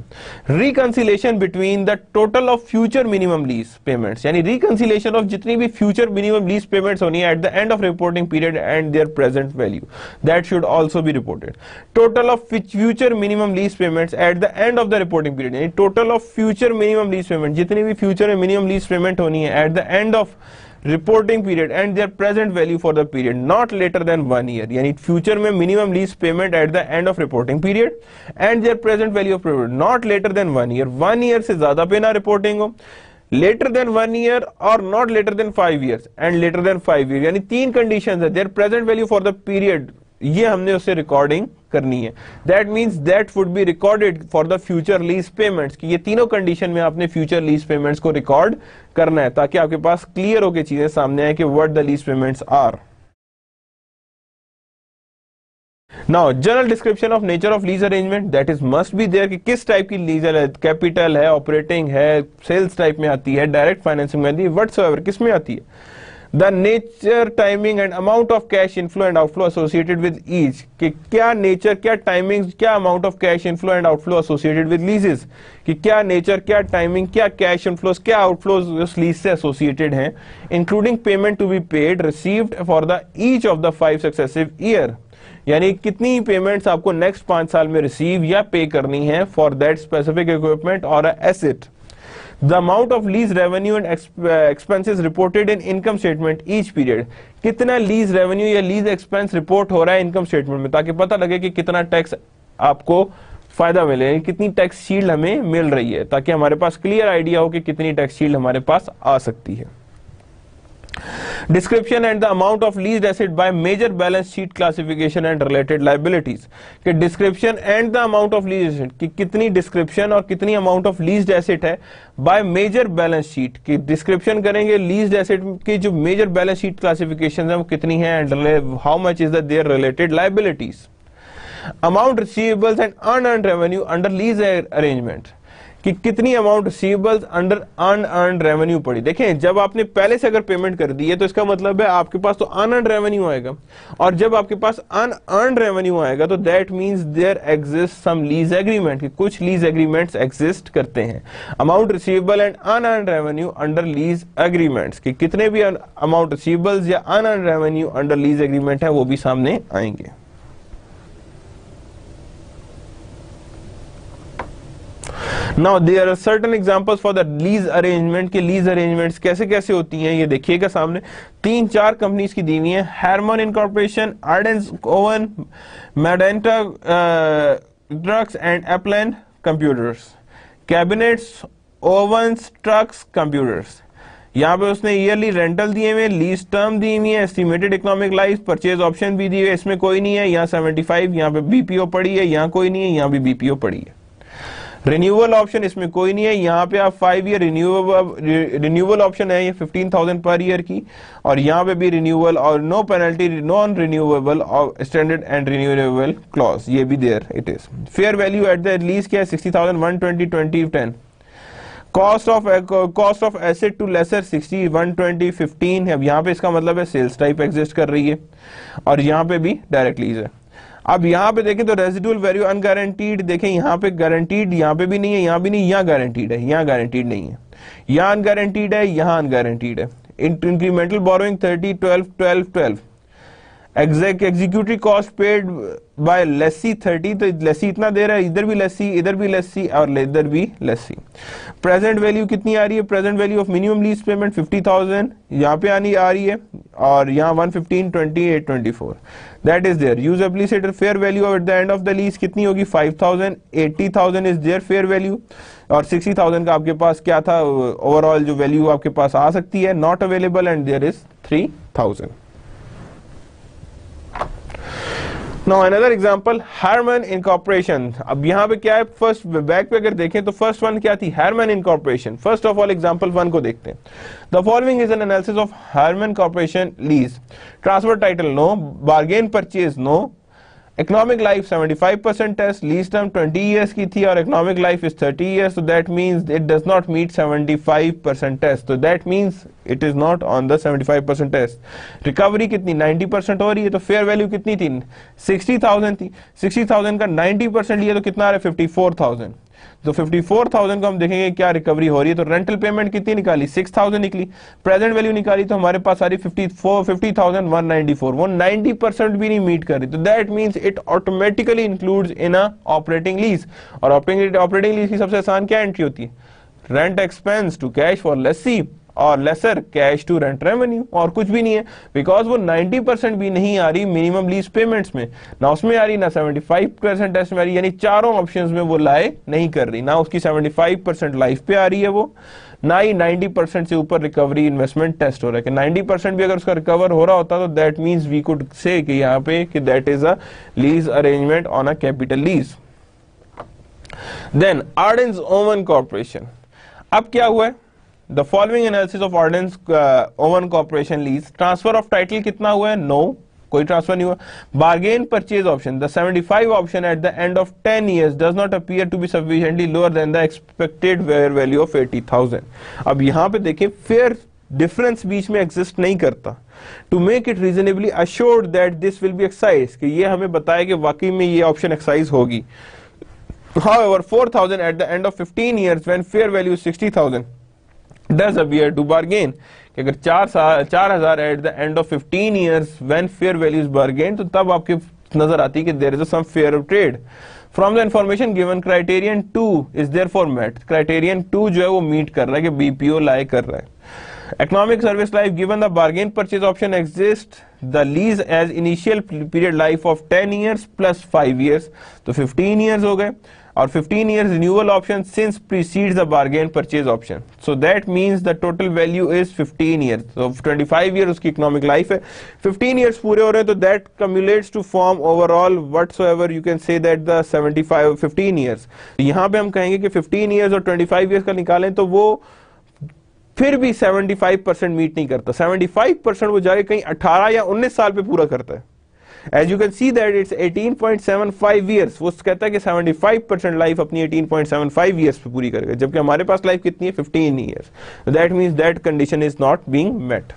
Reconciliation between the total of future minimum lease payments, यानी रिकंसिलेशन ऑफ जितनी भी फ्यूचर मिनिमम लीज पेमेंट्स होनी है at the end of reporting period and their present value, that should also be reported. Total of future minimum lease payments at the end of the reporting period, यानी total of future minimum lease payment, जितनी भी future में minimum lease payment होनी है at the end of reporting period and their present value for the period not later than 1 year, यानी future में minimum lease payment at the end of reporting period and their present value of period not later than 1 year, 1 year से ज्यादा पे ना reporting हो, later than 1 year और not later than 5 years and later than 5 year, यानी 3 conditions है। Their present value for the period, ये हमने उससे रिकॉर्डिंग करनी है, that means that would be recorded for the future lease payments, कि ये तीनों कंडीशन में आपने फ्यूचर लीज पेमेंट्स को रिकॉर्ड करना है, ताकि आपके पास क्लियर होकर चीजें सामने आए कि what the lease payments are. Now general description of nature of lease arrangement, that is must be there, कि किस टाइप की लीज है, कैपिटल है, ऑपरेटिंग है, सेल्स टाइप में आती है, डायरेक्ट फाइनेंसिंग में आती है, व्हाटसोएवर किस में आती है। The nature, timing and amount of cash inflow and outflow associated with each, कि क्या nature, क्या timing, क्या amount of cash inflow and outflow associated with leases, कि क्या nature, क्या timing, क्या cash inflows, क्या outflows उस lease से associated हैं, including payment to be paid received for the each of the 5 successive year, यानी कितनी पेमेंट्स आपको नेक्स्ट 5 साल में रिसीव या पे करनी है फॉर दैट स्पेसिफिक इक्विपमेंट और asset. The amount of lease revenue and expenses reported in income statement each period, कितना लीज रेवेन्यू या लीज एक्सपेंस रिपोर्ट हो रहा है इनकम स्टेटमेंट में, ताकि पता लगे कि कितना टैक्स आपको फायदा मिले, कितनी टैक्स शील्ड हमें मिल रही है, ताकि हमारे पास क्लियर आइडिया हो कि कितनी टैक्स शील्ड हमारे पास आ सकती है। Description and the amount of leased asset by major balance sheet classification and related liabilities, कि description and the amount of leased asset, कि कितनी description और कितनी amount of leased asset है by major balance sheet, कि description करेंगे leased asset की जो major balance sheet classification है वो कितनी है and how much is the their related liabilities। Amount receivables and unearned revenue under lease arrangement, कि कितनी amount receivables under unearned revenue पड़ी। देखें, जब आपने पहले से अगर पेमेंट कर दी है तो इसका मतलब है आपके पास तो अनअर्न्ड रेवेन्यू आएगा, और जब आपके पास अनअर्न्ड रेवेन्यू आएगा तो that means there exist some lease agreement, कि कुछ लीज एग्रीमेंट्स एग्जिस्ट करते हैं। Amount receivable and unearned revenue under lease agreements, कि कितने भी अमाउंट रिसीवेबल्स या unearned revenue under lease agreement है वो भी सामने आएंगे। Now there are certain examples for the lease arrangement, के lease arrangements कैसे कैसे होती हैं ये देखिएगा सामने। 3-4 कंपनीज की दी हुई हैं, Harman Incorporation, Ardent Owen, Medanta Trucks and Upland Computers, Cabinets, Ovens, Trucks, Computers, यहाँ पे उसने ईयरली रेंटल दिए हुए, लीज टर्म दी हुई है, estimated economic life, purchase option भी दिए हुए, इसमें कोई नहीं है। यहाँ 75, यहाँ पे बीपीओ पड़ी है, यहाँ कोई नहीं है, यहाँ भी बीपीओ पड़ी है। रिन्यूअल ऑप्शन इसमें कोई नहीं है। यहाँ पे आप 5 ईयर रिन्यूअल ऑप्शन है, ये 15,000 पर ईयर की, और यहाँ पे भी रिन्यूअल और नो पेनल्टी, नॉन रिन्यूएबल और स्टैंडर्ड एंड रिन्यूएबल क्लॉज, ये भी there it is. Fair value at the lease क्या है 60,000, 120, 20, 10। Cost of asset to lessor 60, 120, 15 है। अब यहाँ पे इसका मतलब है सेल्स टाइप एग्जिस्ट कर रही है, और यहाँ पे भी डायरेक्ट लीज है। अब यहाँ पे देखें तो रेजिडुअल वैल्यू अनगारंटीड, देखें यहाँ पे गारंटीड, यहाँ पे भी नहीं है, यहाँ भी नहीं, यहाँ गारंटीड है, यहाँ गारंटीड नहीं है, यहाँ अनगारंटीड है, यहाँ अनगारंटीड है। Incremental borrowing 30, 12, 12, 12। Executive cost paid by lessee 30, तो लेसी इतना दे रहा है, इधर भी लेसी और इधर भी लेसी। प्रेजेंट वैल्यू कितनी आ रही है, present value of minimum lease payment 50,000 यहाँ पे आ रही है, और यहाँ 115, 28, 24 that is there. Use applicator fair value at the end of the lease कितनी होगी 5,000, 80,000 इज देयर फेयर वैल्यू, और 60,000 का आपके पास क्या था ओवरऑल जो वैल्यू आपके पास आ सकती है, not available, and there is 3,000। Now another example, Harman Incorporation। अब यहाँ पे क्या है, फर्स्ट बैक पे अगर देखें तो फर्स्ट वन क्या थी, Harman Incorporation। First of all example 1 को देखते हैं। The following is an analysis of Harman Corporation lease। Transfer title no, bargain purchase no, economic life 75% test, lease term 20 years की थी और economic life is 30 years, so that means it does not meet 75% test, so that means it is not on the 75% test. Recovery कितनी 90% हो रही है, तो fair value कितनी थी 60,000 थी, 60,000 का 90% लिया तो कितना आ रहा है 54,000। तो 54,000 को हम देखेंगे क्या रिकवरी हो रही है, तो रेंटल पेमेंट कितनी निकाली 6,000 निकली, प्रेजेंट वैल्यू निकाली तो हमारे पास आ रही 50,194, वो 90% भी नहीं मीट कर रही, तो that means it automatically includes in a operating lease. और ऑपरेटिंग लीज की सबसे आसान क्या एंट्री होती है, rent expense to cash for lessee और lessor cash to rent revenue, और कुछ भी नहीं है, बिकॉज वो 90% भी नहीं आ रही मिनिमम लीज पेमेंट्स में, ना उसमें आ रही ना 75% टेस्ट में आ रही, यानी चारों ऑप्शंस में वो लाए नहीं कर रही, ना उसकी 75% लाइफ पे आ रही है वो, ना ही 90% से ऊपर रिकवरी इन्वेस्टमेंट टेस्ट हो रहा है। कि 90% भी अगर उसका रिकवर हो रहा होता तो that means we could say कि यहाँ पे कि that is a lease arrangement on a capital lease. Then Arden's Oven Corporation, अब क्या हुआ है, The following analysis of Ordnance Owen Corporation lease, transfer of title कितना हुआ है, no, कोई ट्रांसफर नहीं हुआ। Bargain purchase option, the 75 option at the end of 10 years does not appear to be sufficiently lower than the expected fair value of 80,000। अब यहाँ पे देखिए फेयर डिफरेंस बीच में एग्जिस्ट नहीं करता। To make it reasonably assured that this will be excised, कि ये हमें बताया कि वाकई में ये ऑप्शन एक्साइज होगी। However, 4,000 at the end of 15 years when fair value is 60,000 does appear to bargain, कि अगर 4,000 at the end of 15 years when fair value is bargain, तो तब आपके नजर आती है कि there is some fair of trade। From the information given, criterion 2 is therefore met। criterion 2 जो है वो मीट कर रहा है कि BPO लाई कर रहा है। Economic service life, given the bargain purchase option exists, the lease as initial period life of 10 years plus 5 years, तो 15 years हो गए, और 15 years renewal option since precedes the bargain purchase option, so that means the total value is 15 years, so 25 years उसकी economic life है, 15 years पूरे हो रहे हैं, तो that cumulates to form overall whatsoever you can say that the 15 years। यहाँ पे हम कहेंगे कि 15 years और 25 years का निकालें तो वो फिर भी 75% मीट नहीं करता, 75% वो जाके कहीं 18 या 19 साल पे पूरा करता है। As you can see that it's 18.75 years, वो कहता है कि 75% लाइफ अपनी 18.75 years पे पूरी करेगा, जबकि हमारे पास लाइफ कितनी है 15 years, so that means that condition is not being met।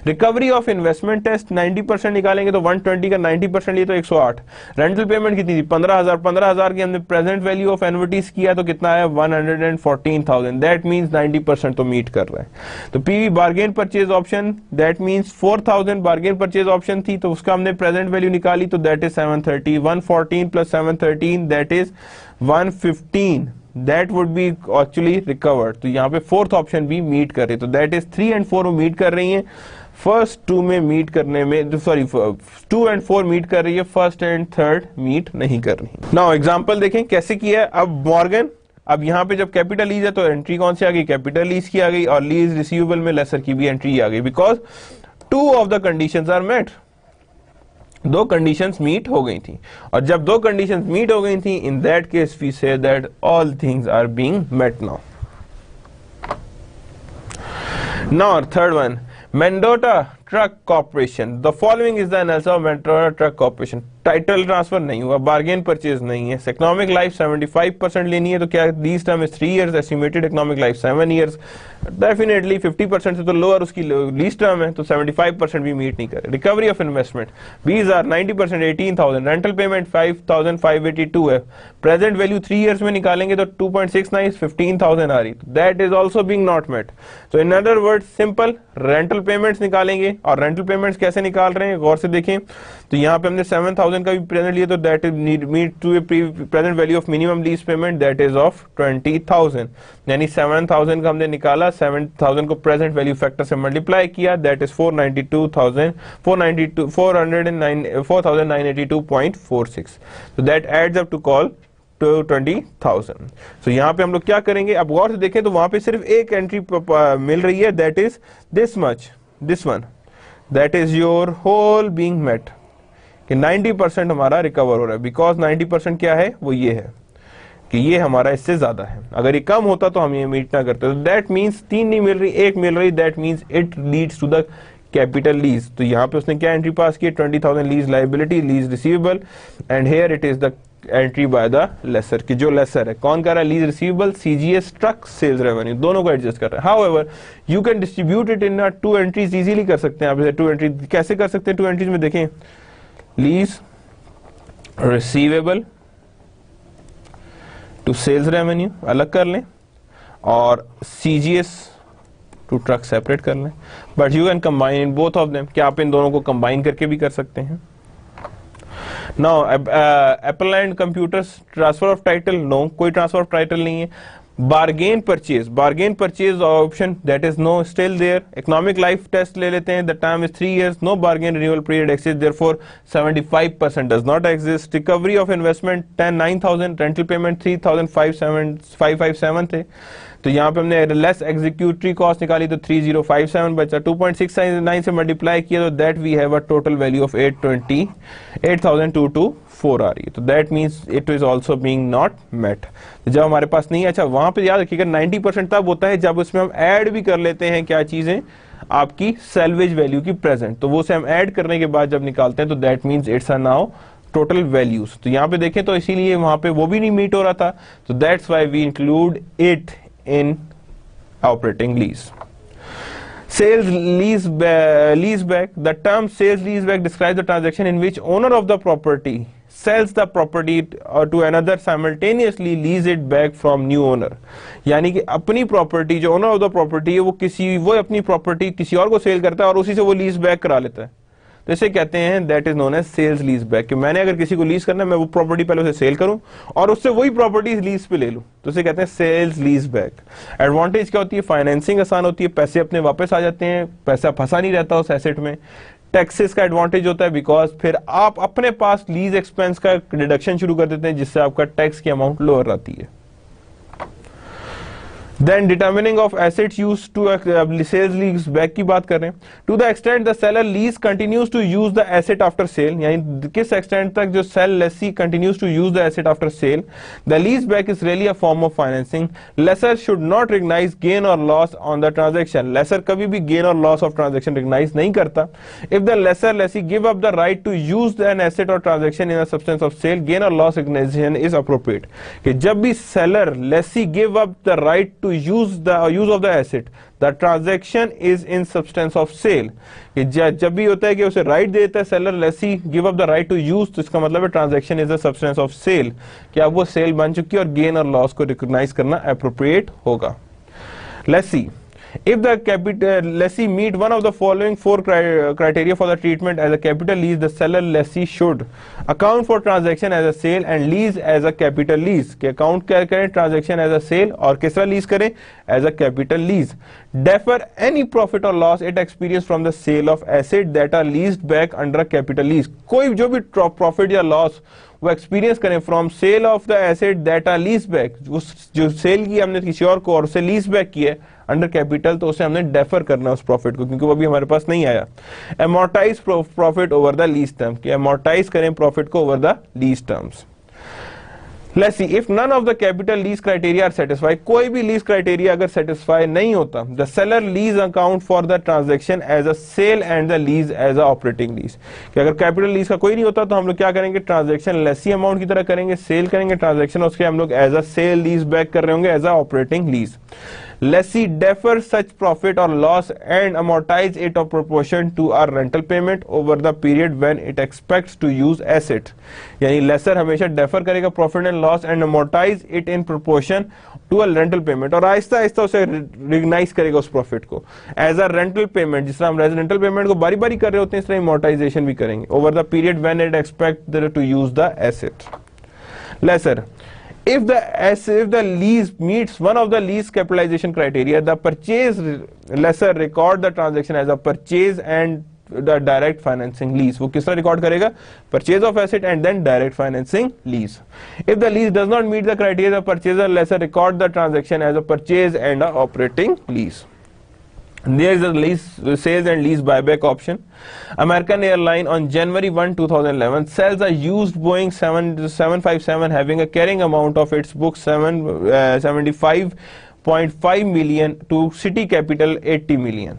Recovery of investment test 90% निकालेंगे तो 120 का 90% लिए तो 108। रेंटल पेमेंट कितनी थी 15,000 की हमने प्रेजेंट वैल्यू ऑफ एन्युइटीज किया तो कितना है 114,000, दैट मींस 90% तो मीट कर रहा है। तो PV bargain purchase option that means 4,000 bargain purchase option थी तो उसका हमने प्रेजेंट वैल्यू निकाली तो that is 730, 114 plus 713 that is 115, that would be actually recovered। तो यहाँ पे फोर्थ ऑप्शन भी मीट कर रही है, तो दैट इज 3 and 4 मीट कर रही हैं, फर्स्ट 2 में मीट करने में, सॉरी 2 and 4 मीट कर रही है, फर्स्ट एंड थर्ड मीट नहीं कर रही। नाउ एग्जांपल देखें कैसे किया है। अब मॉर्गन अब यहाँ पे जब कैपिटल लीज है तो एंट्री कौन सी आ गई, कैपिटल लीज की आ गई, और लीज रिसीवेबल में लेसर की भी एंट्री आ गई, because two of the conditions are met, दो कंडीशंस मीट हो गई थी, और जब दो कंडीशंस मीट हो गई थी, in that case we say that all things are being met now. Now, third one, Mendota Truck Corporation. The following is the analysis of Mendota Truck Corporation. Title transfer नहीं हुआ, bargain purchase नहीं है, economic life 75% लेनी है, तो क्या lease term is 3 years, estimated economic life 7 years, definitely 50% से तो लोअर उसकी लीज टर्म है, तो 75% भी मीट नहीं करे. Recovery of investment, bees are 90%, 18,000, rental payment 5,582 है, प्रेजेंट वैल्यू 3 इयर्स में निकालेंगे तो 2.69 15,000 आ रही, that is also being not met. तो in other word simple, rental payments निकालेंगे, और रेंटल पेमेंट्स कैसे निकाल रहे हैं गौर से देखें, तो यहाँ पे हमने 7,000 का भी प्रेजेंट लिया, तो that is meet to a present value of minimum lease payment that is of 20,000, यानी 7,000 का हमने निकाला, 7,000 को प्रेजेंट वैल्यू फैक्टर से मल्टीप्लाई किया, दैट इज 4,982.46, तो that adds up to call to 20,000. So यहाँ पे हम लोग क्या करेंगे, अब गौर से देखें तो वहां पे सिर्फ एक एंट्री मिल रही है, that is this much, this one, that is your whole being met, कि 90% हमारा रिकवर हो रहा है, बिकॉज 90% क्या है, वो ये है कि ये हमारा इससे ज्यादा है. अगर ये कम होता तो हम ये मीट ना करते, तो दैट मीन्स 3 नहीं मिल रही, एक मिल रही, that means it leads to the capital lease. तो यहाँ पे उसने क्या एंट्री पास की, 20,000 lease liability, lease receivable, and here it is the entry by the lessor, कि जो लेसर है कौन कर रहा है, lease receivable, CGS truck sales revenue, दोनों को एडजस्ट कर रहा है. However you can distribute it in 2 entries, easily कर सकते हैं आप. 2 एंट्री कैसे कर सकते हैं, 2 एंट्रीज में देखें, lease receivable to sales revenue अलग कर लें, और सीजीएस टू ट्रक सेपरेट कर लें, but you can combine in both of them, क्या आप इन दोनों को कंबाइन करके भी कर सकते हैं. Now Apple and computers, transfer of title, no, कोई ट्रांसफर ऑफ टाइटल नहीं है. Bargain purchase option, that is no, still there. Economic life test ले लेते हैं, the time is 3 years, no bargain renewal period exist, therefore 75% does not exist. Recovery of investment 9,000, rental payment 3,557 थे, तो यहाँ पे हमने लेस एग्जीक्यूटरी कॉस्ट निकाली तो 3057 बचा, 2.69 से मल्टीप्लाई किया तो that we have a total value of 8,224 आ रही है, तो that means it is also being not met. जब हमारे पास नहीं है, अच्छा वहां पे याद रखिएगा 90% तब होता है जब उसमें हम ऐड भी कर लेते हैं क्या चीजें, आपकी सैल्वेज वैल्यू की प्रेजेंट, तो वो से हम ऐड करने के बाद जब निकालते हैं तो that means it's are now total values. तो यहाँ पे देखें तो इसीलिए वहां पे वो भी नहीं मीट हो रहा था, तो that's why we include it in operating lease. Sales leaseback. The term sales leaseback describes the transaction in which owner of the property sells the property to another, simultaneously lease it back from new owner. यानी कि अपनी property, जो owner of the property है वो अपनी property किसी और को सेल करता है और उसी से वो लीज बैक करा लेता है, तो इसे कहते हैं that is known as sales lease back. कि मैंने अगर किसी को लीज करना है, मैं वो प्रॉपर्टी पहले उसे सेल करूं और उससे वही प्रॉपर्टी लीज पे ले लूं, तो इसे कहते हैं सेल्स लीज बैक. एडवांटेज क्या होती है, फाइनेंसिंग आसान होती है, पैसे अपने वापस आ जाते हैं, पैसा फंसा नहीं रहता उस एसेट में. टैक्सेस का एडवांटेज होता है बिकॉज फिर आप अपने पास लीज एक्सपेंस का डिडक्शन शुरू कर देते हैं, जिससे आपका टैक्स की अमाउंट लोअर आती है. Then determining of assets used to sales lease back की बात कर रहे हैं. To the extent the seller lease continues to use the asset after sale, यानी किस extent तक जो sell lessee continues to use the asset after sale, the lease back is really a form of financing. Lessor should not recognize gain or loss on the transaction. Lessor कभी भी gain or loss of transaction recognize नहीं करता. If the lessor lessee give up the right to use an asset or transaction in a substance of sale, gain or loss recognition is appropriate. कि जब भी seller lessee give up the right to use of the asset, the transaction is in substance of sale. कि जब भी होता है कि उसे राइट देता है seller lessee give up the right to use, तो इसका मतलब है transaction is the substance of sale, कि अब वो सेल बन चुकी है और गेन और लॉस को रिकॉग्नाइज करना अप्रोप्रिएट होगा. Lesi, if the lessee meet one of the following 4 criteria for the treatment as a capital lease, the seller lessee should account for transaction as a sale and lease as a capital lease. कि account क्या करें, transaction as a sale, और किस तरह lease करें, as a capital lease. defer any profit or loss it experienced from the sale of asset that are leased back under capital lease. कोई जो भी प्रॉफिट या लॉस वो एक्सपीरियंस करें from sale of the asset that are lease back, जो sale की हमने किसी और को और उसे लीज बैक किया अंडर कैपिटल, तो उसे हमने डेफर करना उस प्रॉफिट को, क्योंकि वो अभी हमारे पास नहीं आया. एमोर्टाइज profit over the lease term, कि एमोर्टाइज करें प्रॉफिट को over the lease terms. Let's see, if none of the capital lease criteria are satisfied, कोई भी lease criteria अगर satisfy नहीं होता, the seller lease account for the transaction as a sale and the lease as a operating lease. कि अगर capital lease का कोई नहीं होता तो हम लोग क्या करेंगे, transaction lessee amount की तरह करेंगे, sale करेंगे transaction, उसके हम लोग as a sale lease back कर रहे होंगे as a operating lease. Lessee defer such profit or loss and amortize it of proportion to our rental payment over the period when it expects to use asset. यानी lessor हमेशा defer करेगा profit and loss and amortize it in proportion to a rental payment, और आहिस्ता आहिस्ता उसे recognize करेगा उस profit को as a rental payment. जिस तरह हम rental payment को बारी बारी कर रहे होते हैं, इस तरह amortization भी करेंगे over the period when it expects to use the asset. Lessor, if the lease meets one of the lease capitalization criteria, the purchase lessor record the transaction as a purchase and the direct financing lease. वो किस तरह record करेगा, purchase of asset and then direct financing lease. If the lease does not meet the criteria, the purchaser lessor record the transaction as a purchase and a operating lease. There is a lease sales and lease buyback option. American Airlines on January 1, 2011 sells a used Boeing 757 having a carrying amount of its books 75.5 million to City Capital 80 million.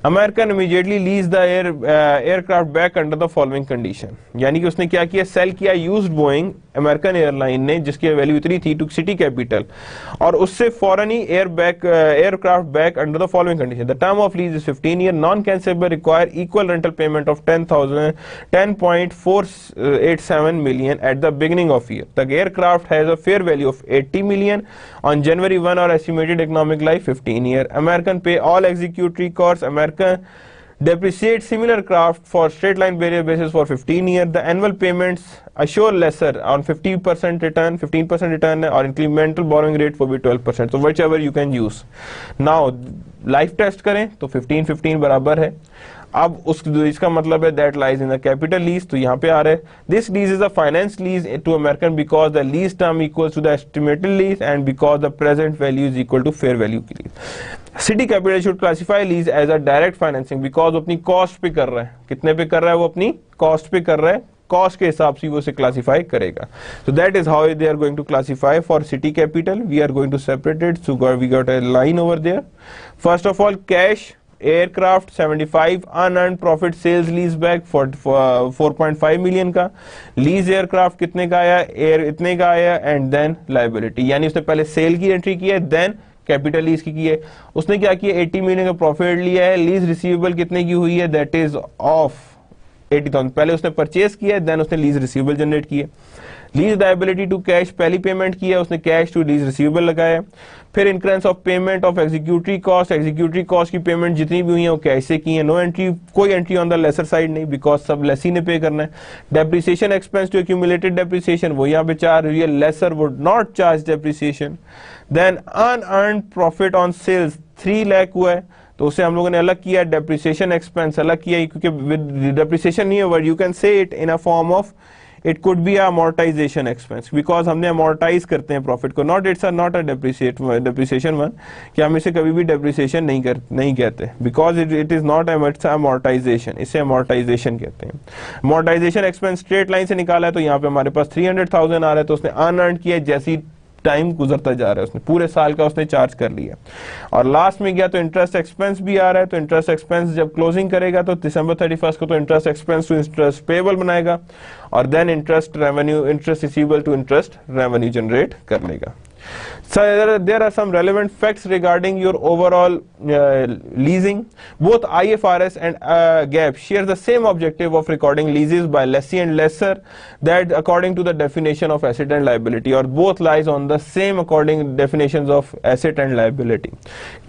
American immediately leased the aircraft back under the following condition. यानी कि उसने क्या किया, cell किया used Boeing American airline ने जिसकी value इतनी थी टू सिटी कैपिटल, और उससे फौरन ही aircraft back under the following condition. The term of lease is 15 year, non cancellable, require equal rental payment of 10.487 million at the beginning of year. The aircraft has a fair value of 80 million on January 1 or estimated economic life 15 year. American pay all executory costs. American depreciate similar craft for straight line basis for 15 years. The annual payments assure lesser on 15% return or incremental borrowing rate for be 12%. So whichever you can use. Now life test करें तो 15 बराबर है. अब इसका मतलब है that lies in the capital lease, तो यहाँ पे आ रहा है this lease is a finance lease to American because the lease term equals to the estimated lease and because the present value is equal to fair value की lease. City Capital should classify lease as a direct financing because अपनी cost पे कर रहा है. कितने पे कर रहा है वो, अपनी cost पे कर रहा है, cost के हिसाब से वो उसे classify करेगा. So that is how they are going to classify for City Capital. We are going to separate it. So we got a line over there. First of all, cash, aircraft 75, unearned profit sales lease back for 4.5 million का, lease aircraft कितने का आया, air इतने का आया, and then liability. यानी उसने पहले सेल की एंट्री की है, then कैपिटल लीज की है. उसने क्या किया, 80 मिलियन का प्रॉफिट लिया है. लीज रिसीवेबल कितने की हुई है, दैट इज ऑफ 80,000. पहले उसने परचेज किया है, देन उसने लीज रिसीवेबल जनरेट किया. लीज लायबिलिटी टू कैश पहली पेमेंट की है, उसने कैश टू लीज रिसीवेबल लगाया. फिर incurrence of payment of executory cost की पेमेंट जितनी भी हुई है वो कैश से की है. नो एंट्री, कोई entry on the lessor side नहीं, बिकॉज सब लेसी ने पे करना है. Depreciation expense to accumulated depreciation वो यहाँ पे चार्ज हुई है, lessor would not charge depreciation. Then unearned profit on sales 3 lakh हुआ है, तो उसे हम लोगों ने अलग किया. डेप्रिसिएशन एक्सपेंस अलग किया, क्योंकि विद डेप्रिसिएशन नहीं है, यू कैन से it in a form of it could be amortisation expense, because हमने अमोर्टाइज करते हैं प्रॉफिट को. Not it's not a depreciation one, कि हम इसे कभी भी डेप्रिसिएशन नहीं कहते, because it is not amortisation, इसे अमोर्टाइजेशन कहते हैं. अमोर्टाइजेशन एक्सपेंस स्ट्रेट लाइन से निकाला है, तो यहाँ पे हमारे पास 300,000 आ रहा है, तो उसने अनअर्न्ड किया जैसी टाइम गुजरता जा रहा है, उसने पूरे साल का उसने चार्ज कर लिया. और लास्ट में गया तो इंटरेस्ट एक्सपेंस भी आ रहा है, तो इंटरेस्ट एक्सपेंस जब क्लोजिंग करेगा तो December 31 को तो interest expense to interest payable बनाएगा, और then interest receivable to interest revenue generate कर लेगा. So there are some relevant facts regarding your overall leasing. Both IFRS and GAAP share the same objective of recording leases by lessee and lessor, that according to the definition of asset and liability, or both lies on the same according definitions of asset and liability.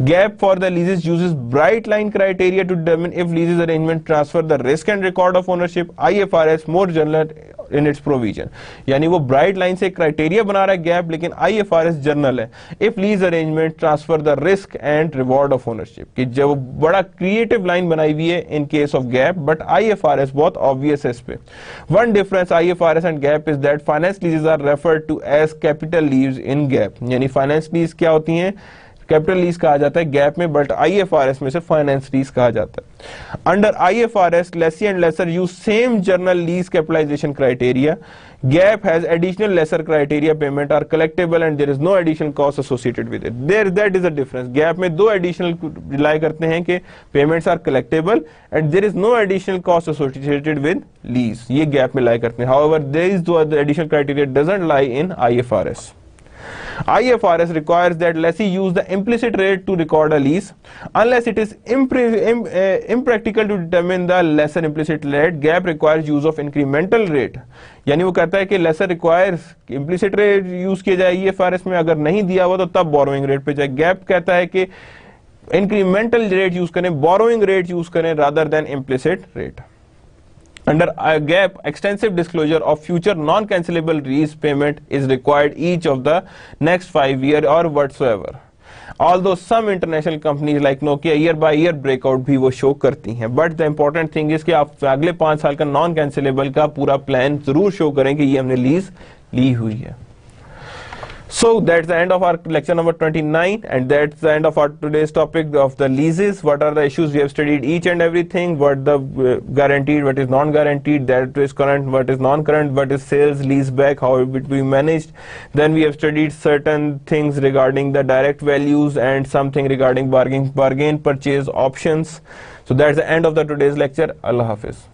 GAAP for the leases uses bright line criteria to determine if leases arrangement transfer the risk and record of ownership. IFRS more general in its provision. यानी वो bright line से criteria बना रहा है gap, लेकिन IFRS journal है. If lease arrangement transfer the risk and reward of ownership, कि जब बड़ा क्रिएटिव लाइन बनाई हुई है in case of gap, but IFRS बहुत obvious है इस पे. One difference IFRS and gap is that finance leases are referred to as capital leases in gap. यानी फाइनेंस लीज क्या होती हैं? कैपिटल लीज कहा जाता है गैप में, बट IFRS में से फाइनेंस लीज कहा जाता है. Under IFRS lessee and lessor use same journal lease capitalization criteria. Gap has additional lesser criteria. Payment are collectible and there is no additional cost associated with it. That is the difference. Gap में दो additional rely करते हैं कि payments are collectible and there is no additional cost associated with lease. ये gap में lie करते हैं. However, there is the additional criteria doesn't lie in IFRS. IFRS requires that lessee use the implicit rate to record a lease unless it is impractical to determine the lesser implicit rate. Gap requires use of incremental rate. यानी वो कहता है कि lesser requires implicit rate use किया जाए IFRS में, अगर नहीं दिया हुआ तो तब borrowing rate पे जाए. Gap कहता है कि incremental rate use करें, borrowing rate use करें rather than implicit rate. Under gap, extensive disclosure of future non-cancelable lease payment is required each of the next 5 years or whatsoever. Although some international companies like Nokia year by year breakout भी वो show करती हैं, but the important thing is कि आप अगले 5 साल का non-cancelable का पूरा प्लान जरूर शो करें कि ये हमने लीज ली हुई है. So that's the end of our lecture number 29, and that's the end of our today's topic of the leases. What are the issues? We have studied each and everything. What the guaranteed, what is non-guaranteed, that is current, what is non-current, what is sales, lease back, how it will be managed. Then we have studied certain things regarding the direct values and something regarding bargain purchase options. So that's the end of the today's lecture. Allah Hafiz.